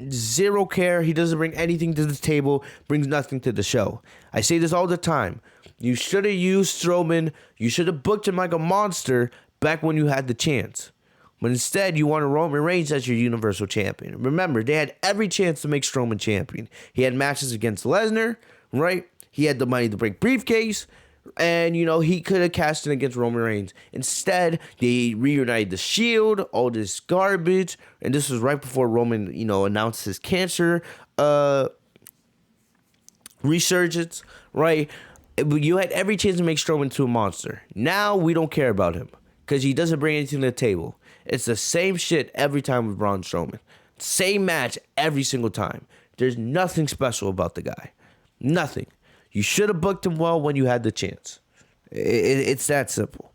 [SPEAKER 1] zero care. He doesn't bring anything to the table, brings nothing to the show. I say this all the time. You should have used Strowman. You should have booked him like a monster back when you had the chance. But instead, you wanted Roman Reigns as your Universal Champion. Remember, they had every chance to make Strowman champion. He had matches against Lesnar, right? He had the money to break briefcase. And, he could have cashed in against Roman Reigns. Instead, they reunited the Shield, all this garbage. And this was right before Roman, announced his cancer resurgence, right? You had every chance to make Strowman into a monster. Now, we don't care about him because he doesn't bring anything to the table. It's the same shit every time with Braun Strowman. Same match every single time. There's nothing special about the guy. Nothing. You should have booked him well when you had the chance. It's that simple.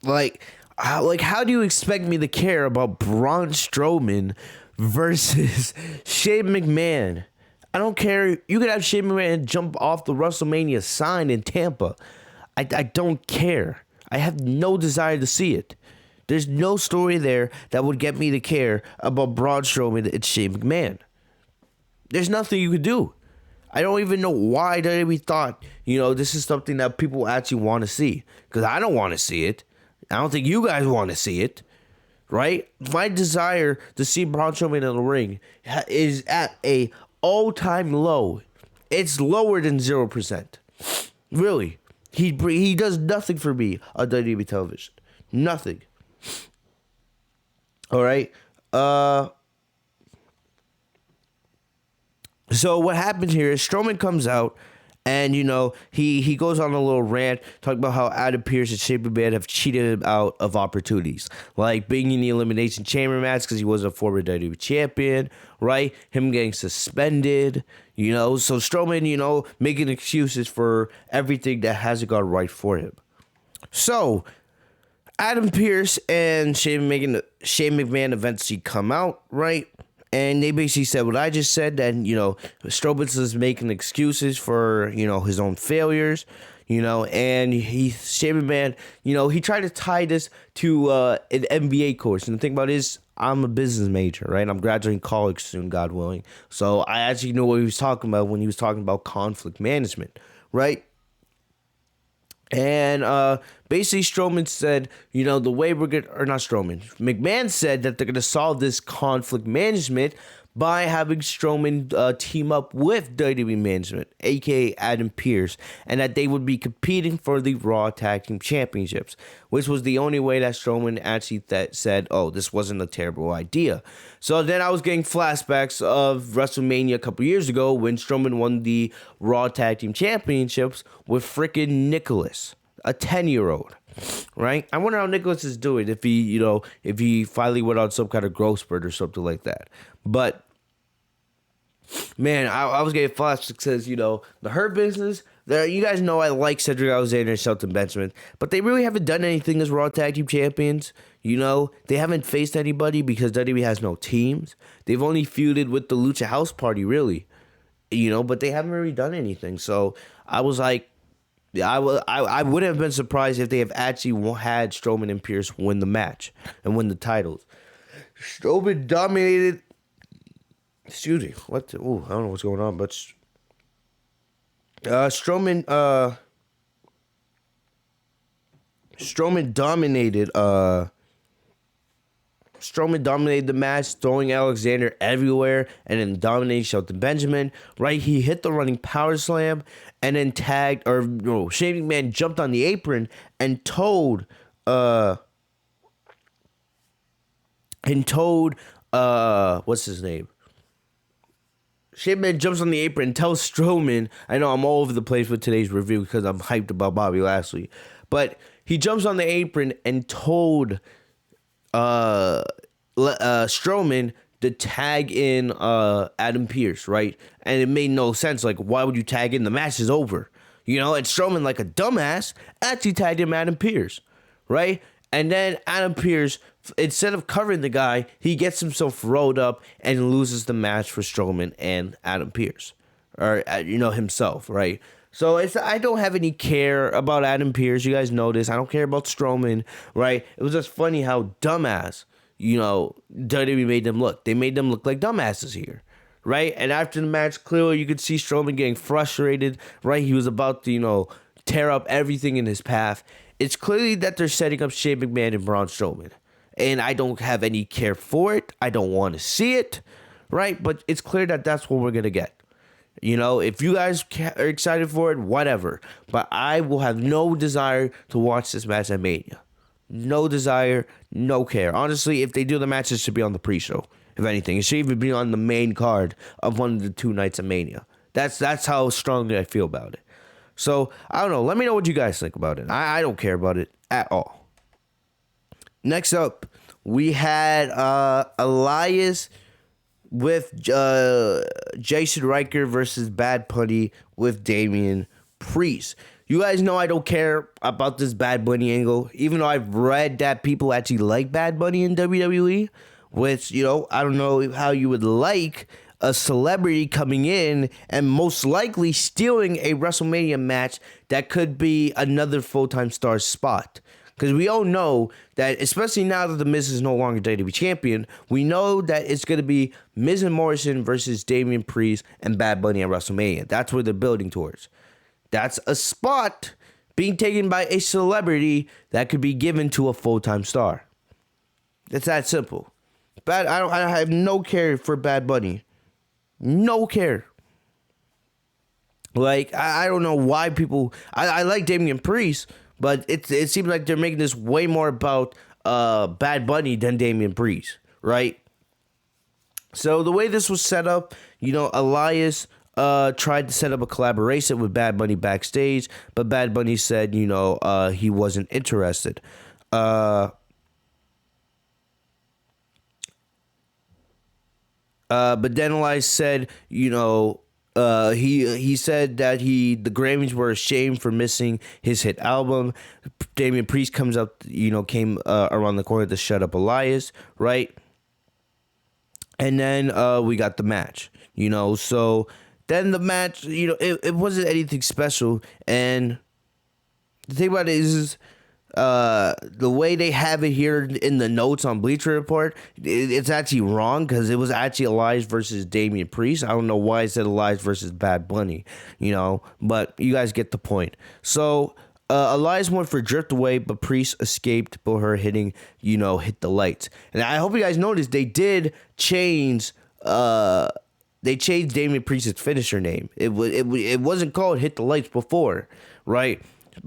[SPEAKER 1] How do you expect me to care about Braun Strowman versus Shane McMahon? I don't care. You could have Shane McMahon jump off the WrestleMania sign in Tampa. I don't care. I have no desire to see it. There's no story there that would get me to care about Braun Strowman and Shane McMahon. There's nothing you could do. I don't even know why WWE thought, this is something that people actually want to see. Because I don't want to see it. I don't think you guys want to see it. Right? My desire to see Braun Strowman in the ring is at a all-time low. It's lower than 0%. Really. He does nothing for me on WWE television. Nothing. All right. So what happens here is Strowman comes out and, he goes on a little rant talking about how Adam Pearce and Shane McMahon have cheated him out of opportunities. Like being in the Elimination Chamber match because he was a former WWE champion, right? Him getting suspended, So Strowman, making excuses for everything that hasn't gone right for him. So Adam Pearce and Shane McMahon eventually come out, right? And they basically said what I just said, that, Strowman is making excuses for, his own failures, and Shane McMahon, he tried to tie this to an MBA course. And the thing about it is, I'm a business major, right? I'm graduating college soon, God willing. So I actually know what he was talking about when he was talking about conflict management, right? And basically Strowman said, the way we're going to, or not Strowman, McMahon said that they're going to solve this conflict management by having Strowman team up with WWE management, aka Adam Pearce, and that they would be competing for the Raw Tag Team Championships, which was the only way that Strowman actually said, oh, this wasn't a terrible idea. So then I was getting flashbacks of WrestleMania a couple years ago when Strowman won the Raw Tag Team Championships with frickin' Nicholas, a 10-year-old. Right? I wonder how Nicholas is doing, if he finally went on some kind of growth spurt or something like that. But man, I was getting flashbacks because, the Hurt Business, you guys know I like Cedric Alexander and Shelton Benjamin, but they really haven't done anything as Raw Tag Team Champions. They haven't faced anybody because WWE has no teams. They've only feuded with the Lucha House Party, really. But they haven't really done anything. So I was like, I wouldn't have been surprised if they have actually had Strowman and Pearce win the match and win the titles. Strowman dominated. Excuse me. What? I don't know what's going on, but Strowman dominated. Strowman dominated the match, throwing Alexander everywhere, and then dominating Shelton Benjamin. Right, he hit the running power slam, and then Shane McMahon jumped on the apron and told what's his name? Shane McMahon jumps on the apron and tells Strowman, I know I'm all over the place with today's review because I'm hyped about Bobby Lashley, but he jumps on the apron and told Strowman to tag in Adam Pearce, right? And it made no sense. Like, why would you tag in? The match is over. You know, and Strowman, like a dumbass, actually tagged in Adam Pearce, right? And then Adam Pearce, instead of covering the guy, he gets himself rolled up and loses the match for Strowman and Adam Pearce, or himself, right? So I don't have any care about Adam Pearce. You guys know this. I don't care about Strowman, right? It was just funny how dumbass, WWE made them look. They made them look like dumbasses here, right? And after the match, clearly you could see Strowman getting frustrated, right? He was about to, tear up everything in his path. It's clearly that they're setting up Shane McMahon and Braun Strowman. And I don't have any care for it. I don't want to see it, right? But it's clear that that's what we're going to get. If you guys are excited for it, whatever. But I will have no desire to watch this match at Mania. No desire, no care. Honestly, if they do the match, it should be on the pre-show. If anything, it should even be on the main card of one of the 2 nights of Mania. That's how strongly I feel about it. So, I don't know. Let me know what you guys think about it. I don't care about it at all. Next up, we had Elias with Jason Riker versus Bad Bunny with Damian Priest. You guys know I don't care about this Bad Bunny angle, even though I've read that people actually like Bad Bunny in WWE, which, I don't know how you would like a celebrity coming in and most likely stealing a WrestleMania match that could be another full-time star's spot. Because we all know that, especially now that The Miz is no longer WWE Champion, we know that it's going to be Miz and Morrison versus Damian Priest and Bad Bunny at WrestleMania. That's where they're building towards. That's a spot being taken by a celebrity that could be given to a full-time star. It's that simple. I have no care for Bad Bunny. No care. Like, I don't know why people... I like Damian Priest, but it seems like they're making this way more about Bad Bunny than Damian Priest, right? So the way this was set up, Elias tried to set up a collaboration with Bad Bunny backstage, but Bad Bunny said, he wasn't interested. But then Elias said, he said that the Grammys were ashamed for missing his hit album. Damian Priest came around the corner to shut up Elias, right? And then we got the match, so then the match, it wasn't anything special. And the thing about it is the way they have it here in the notes on Bleacher Report, it's actually wrong because it was actually Elias versus Damian Priest. I don't know why it said Elias versus Bad Bunny, but you guys get the point. So Elias went for drift away, but Priest escaped before hitting, hit the lights. And I hope you guys noticed they did change. They changed Damian Priest's finisher name. It wasn't called Hit the Lights before, right?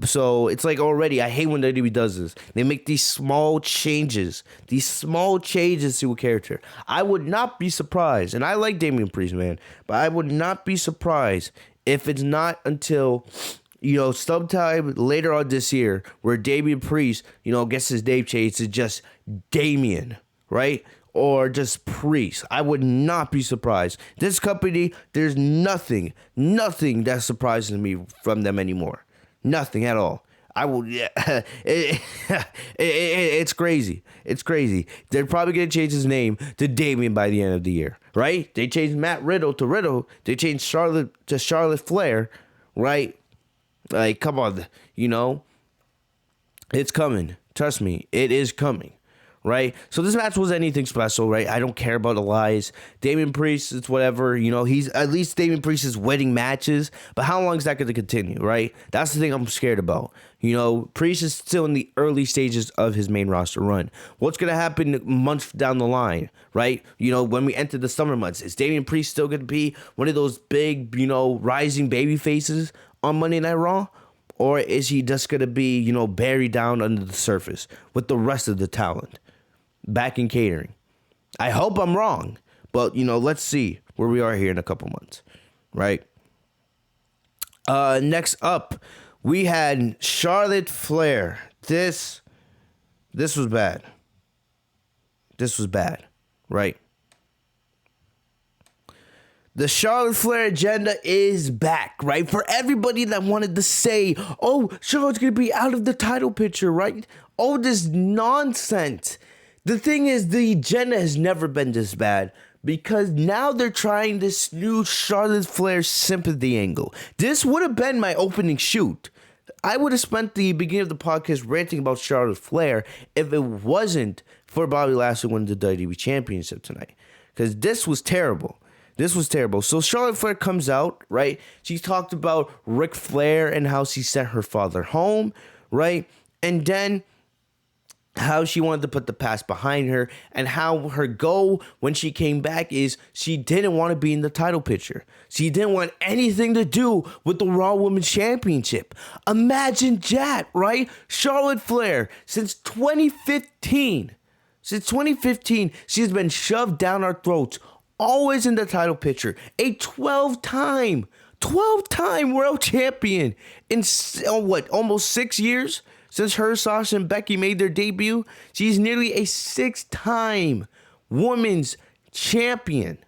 [SPEAKER 1] So it's like already, I hate when WWE does this. They make these small changes to a character. I would not be surprised, and I like Damian Priest, man, but I would not be surprised if it's not until, sometime later on this year where Damian Priest, gets his name changed to just Damian, right? Or just Priest. I would not be surprised. This company, there's nothing that surprises me from them anymore. Nothing at all. I will. It's crazy. It's crazy. They're probably gonna change his name to Damien by the end of the year, right? They changed Matt Riddle to Riddle. They changed Charlotte to Charlotte Flair, right? Like, come on, it's coming. Trust me, it is coming. Right? So this match wasn't anything special, right? I don't care about Elias. Damian Priest, it's whatever, he's, at least Damian Priest is winning matches, but how long is that going to continue, right? That's the thing I'm scared about. Priest is still in the early stages of his main roster run. What's going to happen months down the line, right? When we enter the summer months, is Damian Priest still going to be one of those big, rising baby faces on Monday Night Raw? Or is he just going to be, buried down under the surface with the rest of the talent? Back in catering. I hope I'm wrong, but let's see where we are here in a couple months, right? Next up, we had Charlotte Flair. This was bad. This was bad, right? The Charlotte Flair agenda is back, right? For everybody that wanted to say, oh, Charlotte's going to be out of the title picture, right? All this nonsense. The thing is, the agenda has never been this bad because now they're trying this new Charlotte Flair sympathy angle. This would have been my opening shoot. I would have spent the beginning of the podcast ranting about Charlotte Flair if it wasn't for Bobby Lashley winning the WWE Championship tonight. Because this was terrible. This was terrible. So Charlotte Flair comes out, right? She talked about Ric Flair and how she sent her father home, right? And then how she wanted to put the past behind her and how her goal when she came back is she didn't want to be in the title picture. She didn't want anything to do with the Raw Women's Championship. Imagine that, right? Charlotte Flair, since 2015, she's been shoved down our throats, always in the title picture. A 12-time world champion in almost 6 years? Since her, Sasha, and Becky made their debut, she's nearly a 6-time women's champion.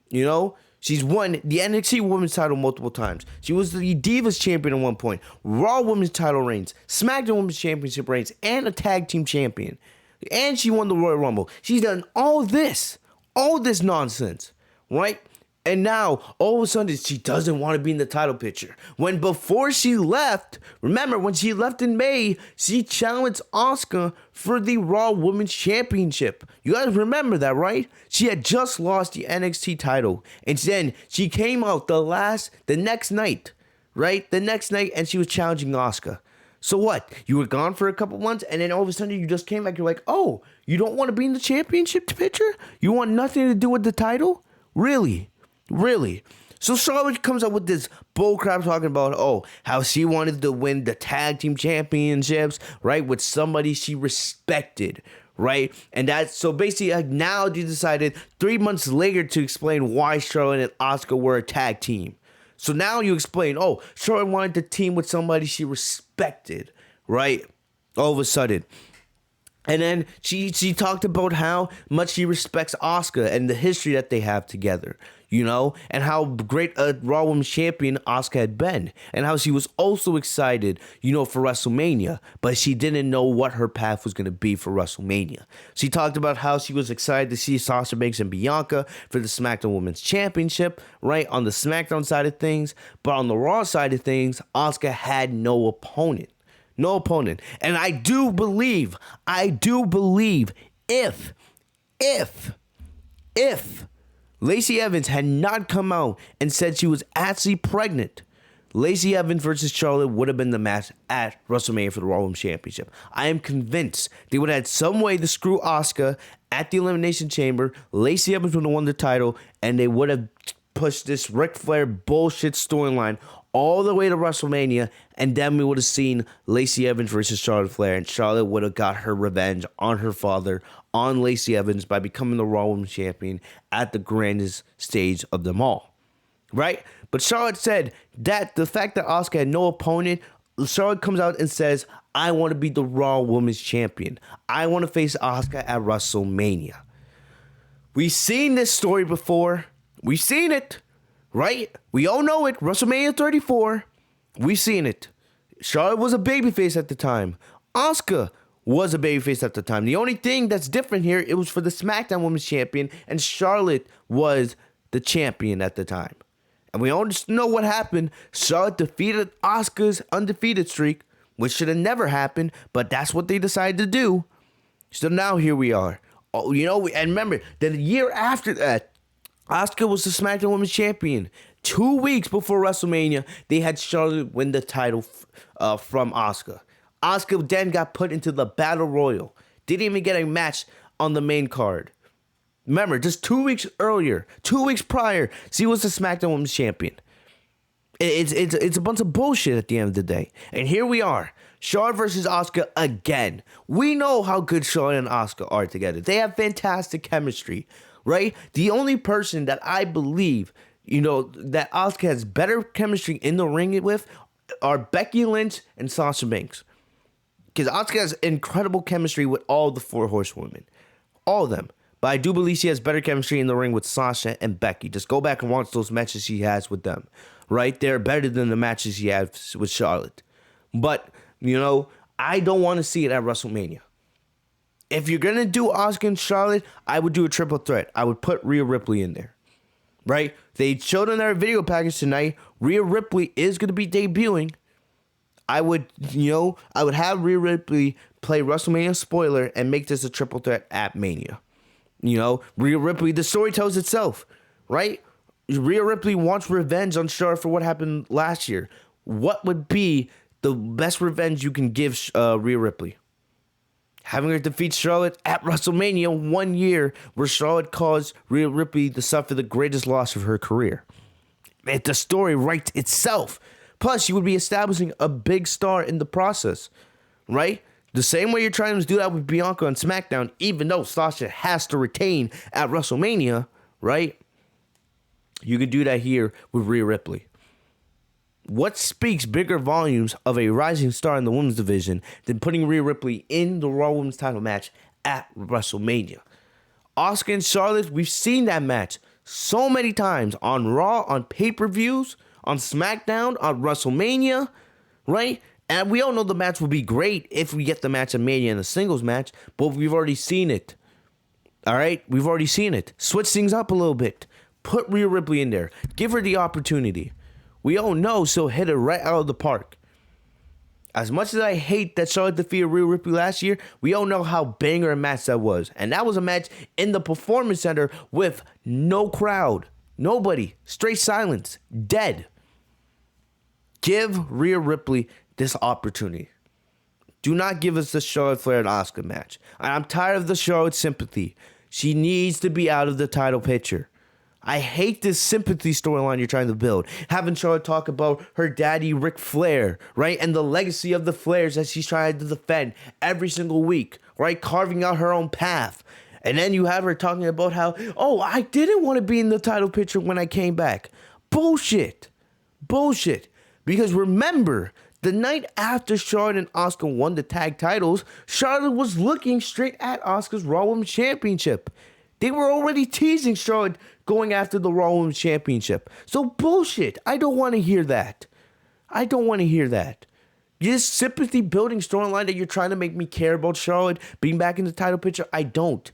[SPEAKER 1] You know, she's won the NXT Women's title multiple times. She was the Divas champion at one point, Raw Women's title reigns, SmackDown Women's Championship reigns, and a tag team champion. And she won the Royal Rumble. She's done all this nonsense, right? And now, all of a sudden, she doesn't want to be in the title picture. When before she left, remember, when she left in May, she challenged Asuka for the Raw Women's Championship. You guys remember that, right? She had just lost the NXT title. And then she came out the next night, right? The next night, and she was challenging Asuka. So what? You were gone for a couple months, and then all of a sudden, you just came back. You're like, oh, you don't want to be in the championship picture? You want nothing to do with the title? Really? So Charlotte comes up with this bullcrap talking about, how she wanted to win the tag team championships, right, with somebody she respected, right? And that's, so basically, now they decided 3 months later to explain why Charlotte and Asuka were a tag team. So now you explain, Charlotte wanted to team with somebody she respected, right? All of a sudden. And then she talked about how much she respects Asuka and the history that they have together, you know, and how great a Raw Women's Champion Asuka had been, and how she was also excited, you know, for WrestleMania, but she didn't know what her path was going to be for WrestleMania. She talked about how she was excited to see Sasha Banks and Bianca for the SmackDown Women's Championship, right, on the SmackDown side of things, but on the Raw side of things, Asuka had no opponent. No opponent. And I do believe if Lacey Evans had not come out and said she was actually pregnant, Lacey Evans versus Charlotte would have been the match at WrestleMania for the Raw Women's Championship. I am convinced they would have had some way to screw Asuka at the Elimination Chamber. Lacey Evans would have won the title, and they would have pushed this Ric Flair bullshit storyline all the way to WrestleMania, and then we would have seen Lacey Evans versus Charlotte Flair, and Charlotte would have got her revenge on her father, on Lacey Evans, by becoming the Raw Women's Champion at the grandest stage of them all, right? But Charlotte said that the fact that Asuka had no opponent, Charlotte comes out and says, I want to be the Raw Women's Champion. I want to face Asuka at WrestleMania. We've seen this story before. We've seen it. Right? We all know it. WrestleMania 34. We've seen it. Charlotte was a babyface at the time. Asuka was a babyface at the time. The only thing that's different here, it was for the SmackDown Women's Champion, and Charlotte was the champion at the time. And we all just know what happened. Charlotte defeated Asuka's undefeated streak, which should have never happened, but that's what they decided to do. So now here we are. Oh, you know, and remember, the year after that, Asuka was the SmackDown Women's Champion. 2 weeks before WrestleMania, they had Charlotte win the title from Asuka. Asuka then got put into the Battle Royal. Didn't even get a match on the main card. Remember, just 2 weeks earlier, 2 weeks prior, she was the SmackDown Women's Champion. It's a bunch of bullshit at the end of the day. And here we are. Charlotte versus Asuka again. We know how good Charlotte and Asuka are together. They have fantastic chemistry. Right? The only person that I believe, you know, that Asuka has better chemistry in the ring with are Becky Lynch and Sasha Banks. Because Asuka has incredible chemistry with all the 4 horsewomen. All of them. But I do believe she has better chemistry in the ring with Sasha and Becky. Just go back and watch those matches she has with them. Right? They're better than the matches she has with Charlotte. But, I don't want to see it at WrestleMania. If you're going to do Asuka and Charlotte, I would do a triple threat. I would put Rhea Ripley in there. Right? They showed in their video package tonight, Rhea Ripley is going to be debuting. I would have Rhea Ripley play WrestleMania spoiler and make this a triple threat at Mania. Rhea Ripley, the story tells itself, right? Rhea Ripley wants revenge on Charlotte for what happened last year. What would be the best revenge you can give Rhea Ripley? Having her defeat Charlotte at WrestleMania 1 year where Charlotte caused Rhea Ripley to suffer the greatest loss of her career. The story writes itself. Plus, you would be establishing a big star in the process, right? The same way you're trying to do that with Bianca on SmackDown, even though Sasha has to retain at WrestleMania, right? You could do that here with Rhea Ripley. What speaks bigger volumes of a rising star in the women's division than putting Rhea Ripley in the Raw Women's title match at WrestleMania? Asuka and Charlotte, we've seen that match so many times on Raw, on pay-per-views, on SmackDown, on WrestleMania, right? And we all know the match will be great if we get the match at Mania in a singles match, but we've already seen it. All right? We've already seen it. Switch things up a little bit. Put Rhea Ripley in there. Give her the opportunity. We all know she'll hit it right out of the park. As much as I hate that Charlotte defeated Rhea Ripley last year, we all know how banger a match that was. And that was a match in the Performance Center with no crowd. Nobody. Straight silence. Dead. Give Rhea Ripley this opportunity. Do not give us the Charlotte Flair and Asuka match. I'm tired of the Charlotte sympathy. She needs to be out of the title picture. I hate this sympathy storyline you're trying to build. Having Charlotte talk about her daddy, Ric Flair, right? And the legacy of the Flairs that she's trying to defend every single week, right? Carving out her own path. And then you have her talking about how, I didn't want to be in the title picture when I came back. Bullshit. Because remember, the night after Charlotte and Asuka won the tag titles, Charlotte was looking straight at Asuka's Raw Women's Championship. They were already teasing Charlotte going after the Raw Women's Championship. So bullshit. I don't want to hear that. This sympathy building storyline that you're trying to make me care about Charlotte being back in the title picture, I don't.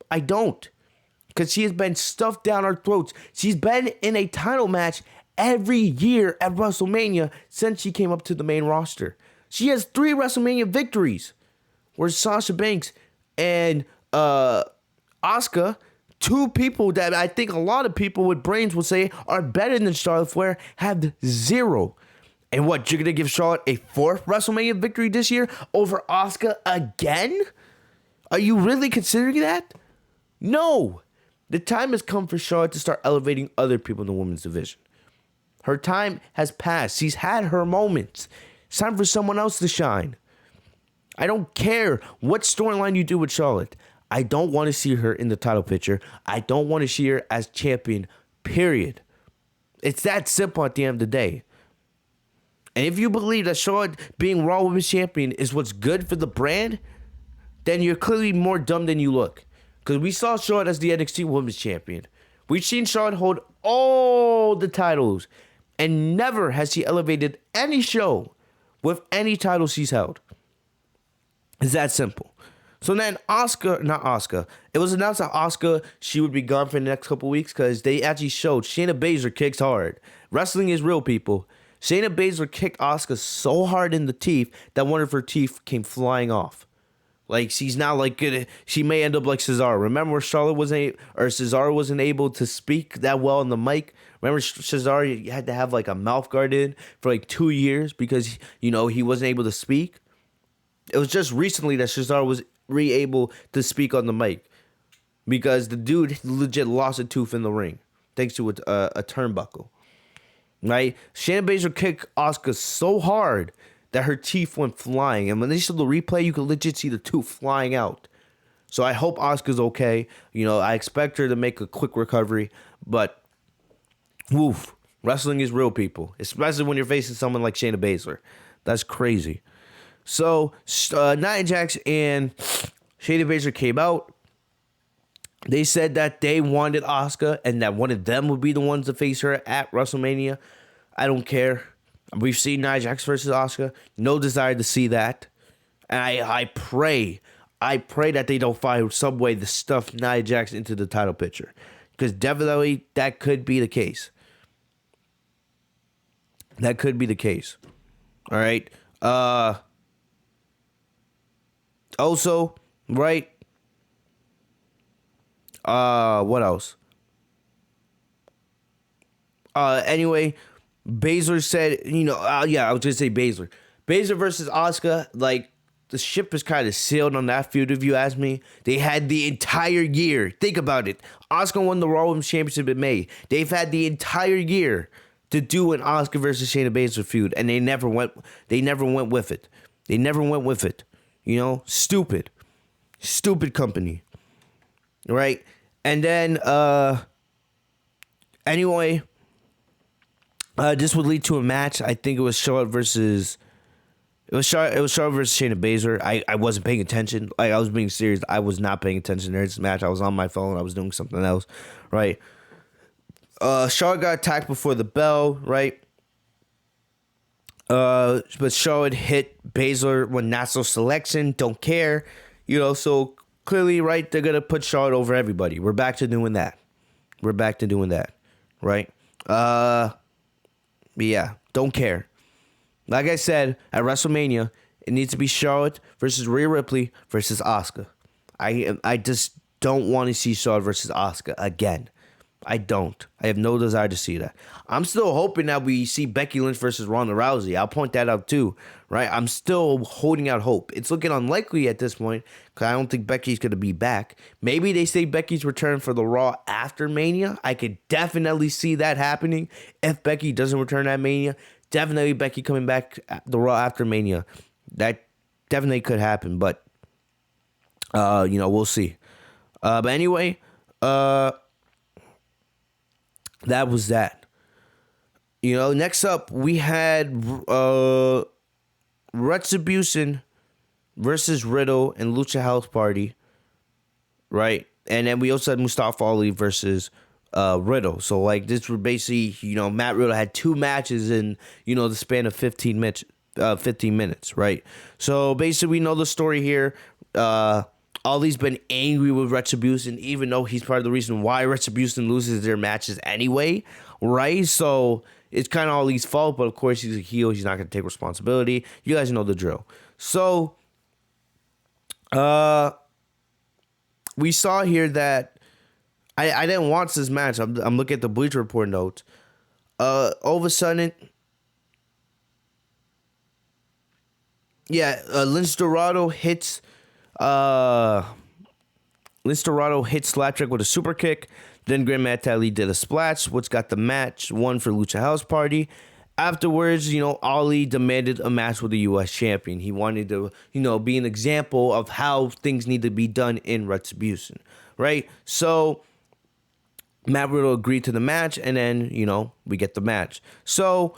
[SPEAKER 1] Because she has been stuffed down our throats. She's been in a title match every year at WrestleMania since she came up to the main roster. She has 3 WrestleMania victories, where Sasha Banks and Asuka, 2 people that I think a lot of people with brains will say are better than Charlotte Flair, have 0. And what, you're going to give Charlotte a 4th WrestleMania victory this year over Asuka again? Are you really considering that? No. The time has come for Charlotte to start elevating other people in the women's division. Her time has passed. She's had her moments. It's time for someone else to shine. I don't care what storyline you do with Charlotte. I don't want to see her in the title picture. I don't want to see her as champion, period. It's that simple at the end of the day. And if you believe that Charlotte being Raw Women's Champion is what's good for the brand, then you're clearly more dumb than you look. Because we saw Charlotte as the NXT Women's Champion. We've seen Charlotte hold all the titles. And never has she elevated any show with any title she's held. It's that simple. So then it was announced that Asuka, she would be gone for the next couple weeks because they actually showed Shayna Baszler kicks hard. Wrestling is real, people. Shayna Baszler kicked Asuka so hard in the teeth that one of her teeth came flying off. Like, she's now she may end up like Cesaro. Remember where Cesaro wasn't able to speak that well on the mic? Remember Cesaro had to have a mouth guard in for 2 years because, he wasn't able to speak? It was just recently that Cesaro was able to speak on the mic because the dude legit lost a tooth in the ring thanks to a turnbuckle. Right? Shayna Baszler kicked Asuka so hard that her teeth went flying. And when they showed the replay, you could legit see the tooth flying out. So I hope Asuka's okay. I expect her to make a quick recovery. But, woof, wrestling is real, people. Especially when you're facing someone like Shayna Baszler. That's crazy. So, Nia Jax and Shayna Baszler came out. They said that they wanted Asuka and that one of them would be the ones to face her at WrestleMania. I don't care. We've seen Nia Jax versus Asuka. No desire to see that. And I pray that they don't find some way to stuff Nia Jax into the title picture. Because definitely that could be the case. That could be the case. All right. Also, right. What else? Anyway, Baszler said, I was gonna say Baszler. Baszler versus Asuka, like, the ship is kind of sailed on that feud, if you ask me. They had the entire year. Think about it. Asuka won the Raw Women's Championship in May. They've had the entire year to do an Asuka versus Shayna Baszler feud, and they never went with it. They never went with it. Stupid company. Right? And then, anyway, this would lead to a match. I think it was Charlotte versus Shayna Baszler. I wasn't paying attention. Like, I was being serious. I was not paying attention during this match. I was on my phone. I was doing something else. Right? Charlotte got attacked before the bell. Right? But Charlotte hit Baszler when not so selection. Don't care. So clearly, right, they're going to put Charlotte over everybody. We're back to doing that. Right? But yeah, don't care. Like I said, at WrestleMania, it needs to be Charlotte versus Rhea Ripley versus Asuka. I just don't want to see Charlotte versus Asuka again. I don't. I have no desire to see that. I'm still hoping that we see Becky Lynch versus Ronda Rousey. I'll point that out too, right? I'm still holding out hope. It's looking unlikely at this point because I don't think Becky's going to be back. Maybe they say Becky's return for the Raw after Mania. I could definitely see that happening if Becky doesn't return at Mania. Definitely Becky coming back at the Raw after Mania. That definitely could happen, but we'll see. But anyway, that was that. Next up, we had Retribution versus Riddle and Lucha House Party, right? And then we also had Mustafa Ali versus Riddle. So, like, this was basically, Matt Riddle had two matches in, the span of 15 minutes, right? So, basically, we know the story here. Ali's been angry with Retribution, even though he's part of the reason why Retribution loses their matches anyway, right? So it's kind of Ali's fault, but of course he's a heel. He's not going to take responsibility. You guys know the drill. So we saw here that I didn't watch this match. I'm looking at the Bleacher Report notes. All of a sudden, Lince Dorado hits Slapjack with a super kick. Then Grand Metalik did a splash, which got the match won for Lucha House Party. Afterwards, Ali demanded a match with the U.S. champion. He wanted to, be an example of how things need to be done in Retribution, right? So Matt Riddle agreed to the match, and then, we get the match. So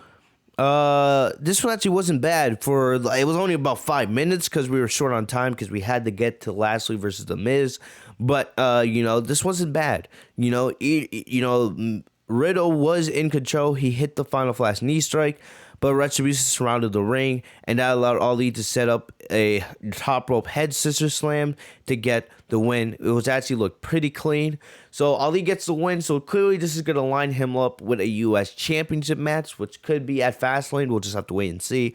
[SPEAKER 1] this one actually wasn't bad. It was only about 5 minutes because we were short on time because we had to get to Lashley versus The Miz. But this wasn't bad. Riddle was in control. He hit the final flash knee strike, but Retribution surrounded the ring, and that allowed Ali to set up a top rope head scissor slam to get the win. It was actually looked pretty clean. So Ali gets the win. So clearly this is going to line him up with a U.S. Championship match, which could be at Fastlane. We'll just have to wait and see.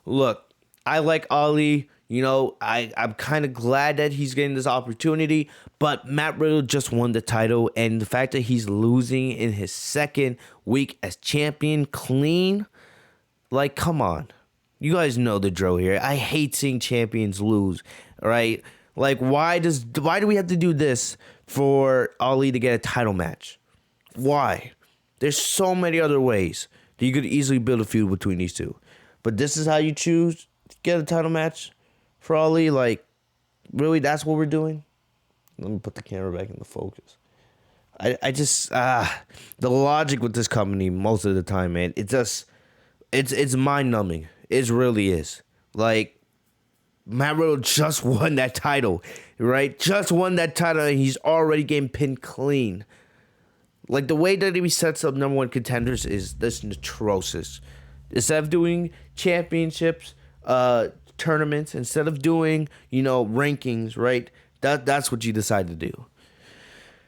[SPEAKER 1] Look, I like Ali. I'm kind of glad that he's getting this opportunity, but Matt Riddle just won the title, and the fact that he's losing in his second week as champion clean, like, come on. You guys know the drill here. I hate seeing champions lose, right? Like, why do we have to do this for Ali to get a title match? Why? There's so many other ways that you could easily build a feud between these two. But this is how you choose to get a title match for Ali? Like, really, that's what we're doing? Let me put the camera back into focus. I just, the logic with this company most of the time, man, it's mind-numbing. It really is. Like, Matt Riddle just won that title, right? Just won that title, and he's already getting pinned clean. Like, the way that he sets up number one contenders is this atrocious. Instead of doing championships, tournaments, instead of doing, rankings, right? That's what you decide to do.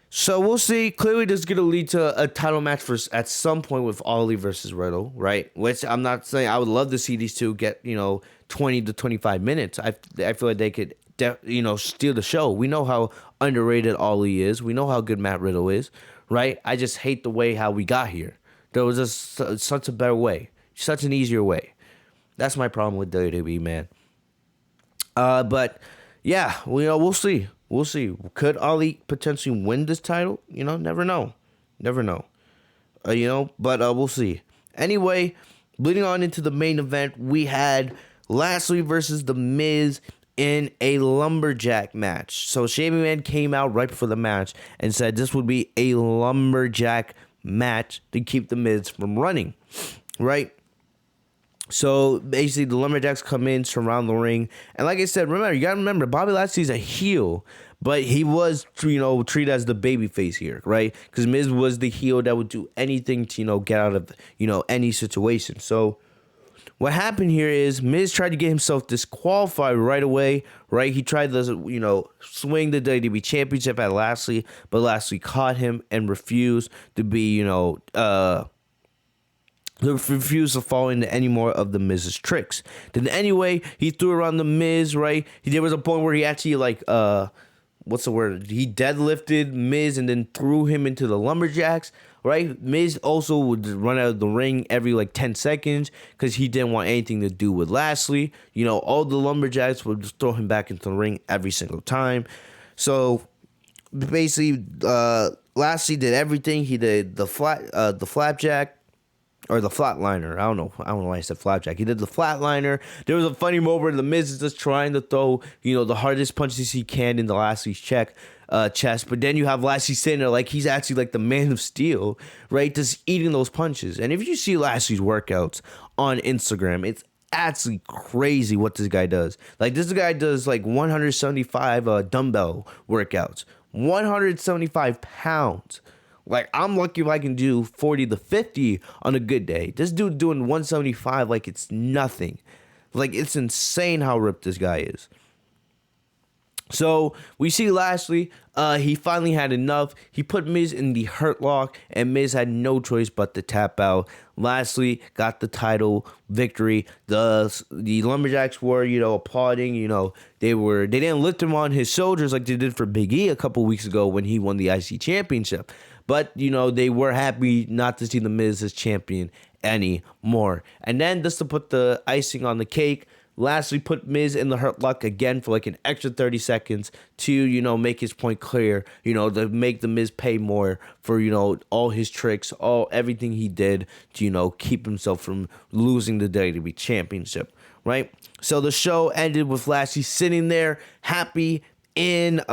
[SPEAKER 1] So we'll see. Clearly, this is going to lead to a title match at some point with Ali versus Riddle, right? Which I'm not saying I would love to see these two get, 20 to 25 minutes. I feel like they could, steal the show. We know how underrated Ali is. We know how good Matt Riddle is, right? I just hate the way how we got here. There was just such a better way, such an easier way. That's my problem with WWE, man. But yeah, we'll see. We'll see. Could Ali potentially win this title? Never know. Never know. But we'll see. Anyway, leading on into the main event, we had Lashley versus The Miz in a lumberjack match. So Shane McMahon came out right before the match and said this would be a lumberjack match to keep The Miz from running, right? So basically, the Lumberjacks come in, surround the ring, and like I said, you gotta remember, Bobby Lashley's a heel, but he was, treated as the babyface here, right? Because Miz was the heel that would do anything to, get out of, any situation. So what happened here is Miz tried to get himself disqualified right away, right? He tried to, swing the WWE Championship at Lashley, but Lashley caught him and refused to be, refused to fall into any more of the Miz's tricks. Then anyway, he threw around the Miz, right? There was a point where he actually what's the word? He deadlifted Miz and then threw him into the Lumberjacks, right? Miz also would run out of the ring every 10 seconds because he didn't want anything to do with Lashley. All the Lumberjacks would just throw him back into the ring every single time. So basically, Lashley did everything. He did the flapjack. Or the flatliner. I don't know why I said flapjack. He did the flatliner. There was a funny moment where the Miz is just trying to throw, the hardest punches he can in the Lashley's chest. But then you have Lashley sitting there like he's actually like the Man of Steel, right? Just eating those punches. And if you see Lashley's workouts on Instagram, it's actually crazy what this guy does. Like, this guy does 175 dumbbell workouts. 175 pounds. I'm lucky if I can do 40 to 50 on a good day. This dude doing 175 like it's nothing. It's insane how ripped this guy is. So we see Lashley, he finally had enough. He put Miz in the Hurt Lock, and Miz had no choice but to tap out. Lashley got the title victory. The Lumberjacks were, applauding. They didn't lift him on his shoulders like they did for Big E a couple weeks ago when he won the IC Championship. But, they were happy not to see The Miz as champion anymore. And then, just to put the icing on the cake, Lashley put Miz in the Hurt Lock again for an extra 30 seconds to, make his point clear, to make The Miz pay more for, all his tricks, everything he did to, keep himself from losing the WWE Championship, right? So the show ended with Lashley sitting there happy in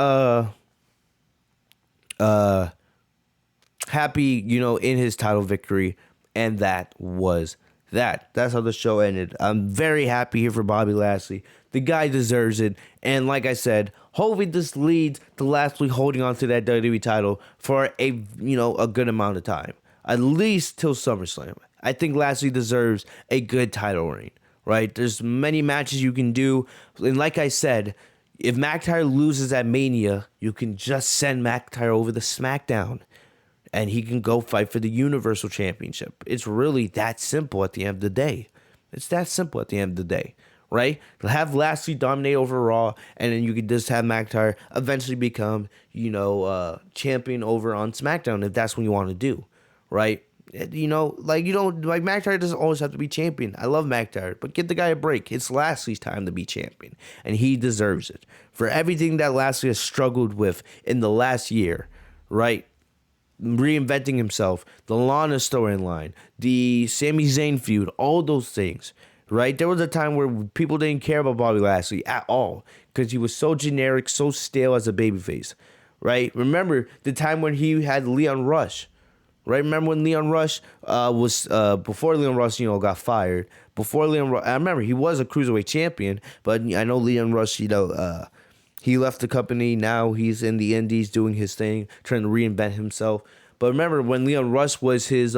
[SPEAKER 1] in his title victory, and that was that. That's how the show ended. I'm very happy here for Bobby Lashley. The guy deserves it, and like I said, hopefully this leads to Lashley holding on to that WWE title for a good amount of time, at least till SummerSlam. I think Lashley deserves a good title reign, right? There's many matches you can do, and like I said, if McIntyre loses at Mania, you can just send McIntyre over to SmackDown, and he can go fight for the Universal Championship. It's really that simple at the end of the day. It's that simple at the end of the day, right? Have Lashley dominate over Raw, and then you could just have McIntyre eventually become, champion over on SmackDown if that's what you want to do, right? McIntyre doesn't always have to be champion. I love McIntyre, but give the guy a break. It's Lashley's time to be champion, and he deserves it for everything that Lashley has struggled with in the last year, right? Reinventing himself, the Lana storyline, the Sami Zayn feud, all those things, right? There was a time where people didn't care about Bobby Lashley at all because he was so generic, so stale as a babyface, right? Remember the time when he had Leon Rush, right? Remember when Leon Rush was before Leon Rush, got fired. Before Leon Rush, I remember he was a cruiserweight champion, but I know Leon Rush, he left the company. Now he's in the Indies doing his thing, trying to reinvent himself. But remember when Leon Rush was his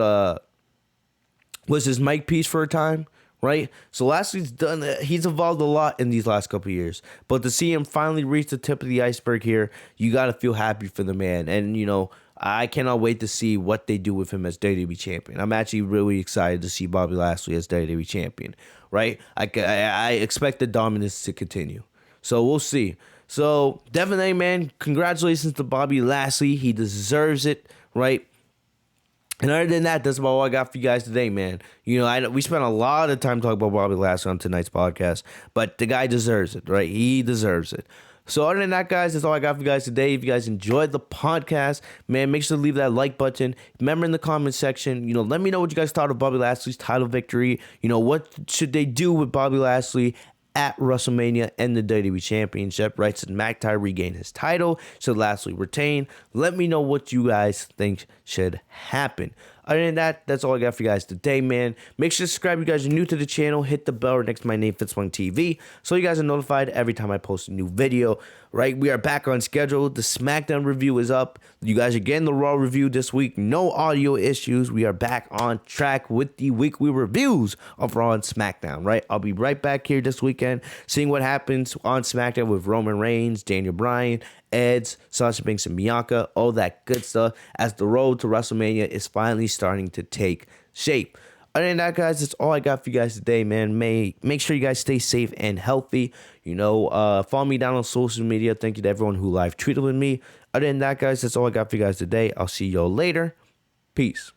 [SPEAKER 1] mic piece for a time, right? So Lashley's done that. He's evolved a lot in these last couple of years. But to see him finally reach the tip of the iceberg here, you got to feel happy for the man. And, I cannot wait to see what they do with him as WWE Champion. I'm actually really excited to see Bobby Lashley as WWE Champion, right? I expect the dominance to continue. So we'll see. So definitely, man, congratulations to Bobby Lashley. He deserves it, right? And other than that, that's about all I got for you guys today, man. We spent a lot of time talking about Bobby Lashley on tonight's podcast, but the guy deserves it, right? He deserves it. So other than that, guys, that's all I got for you guys today. If you guys enjoyed the podcast, man, make sure to leave that like button. Remember in the comment section, let me know what you guys thought of Bobby Lashley's title victory. What should they do with Bobby Lashley at WrestleMania and the WWE Championship, right? Should McIntyre regain his title? Should Lashley retain? Let me know what you guys think should happen. Other than that, that's all I got for you guys today, man. Make sure to subscribe if you guys are new to the channel. Hit the bell right next to my name, Fitzmonk TV, so you guys are notified every time I post a new video, right? We are back on schedule. The SmackDown review is up. You guys are getting the Raw review this week. No audio issues. We are back on track with the weekly reviews of Raw and SmackDown, right? I'll be right back here this weekend, seeing what happens on SmackDown with Roman Reigns, Daniel Bryan, Edge, Sasha Banks, and Bianca, all that good stuff as the road to WrestleMania is finally starting to take shape. Other than that, guys, that's all I got for you guys today, man. Make sure you guys stay safe and healthy. Follow me down on social media. Thank you to everyone who live tweeted with me. Other than that, guys, that's all I got for you guys today. I'll see y'all later. Peace.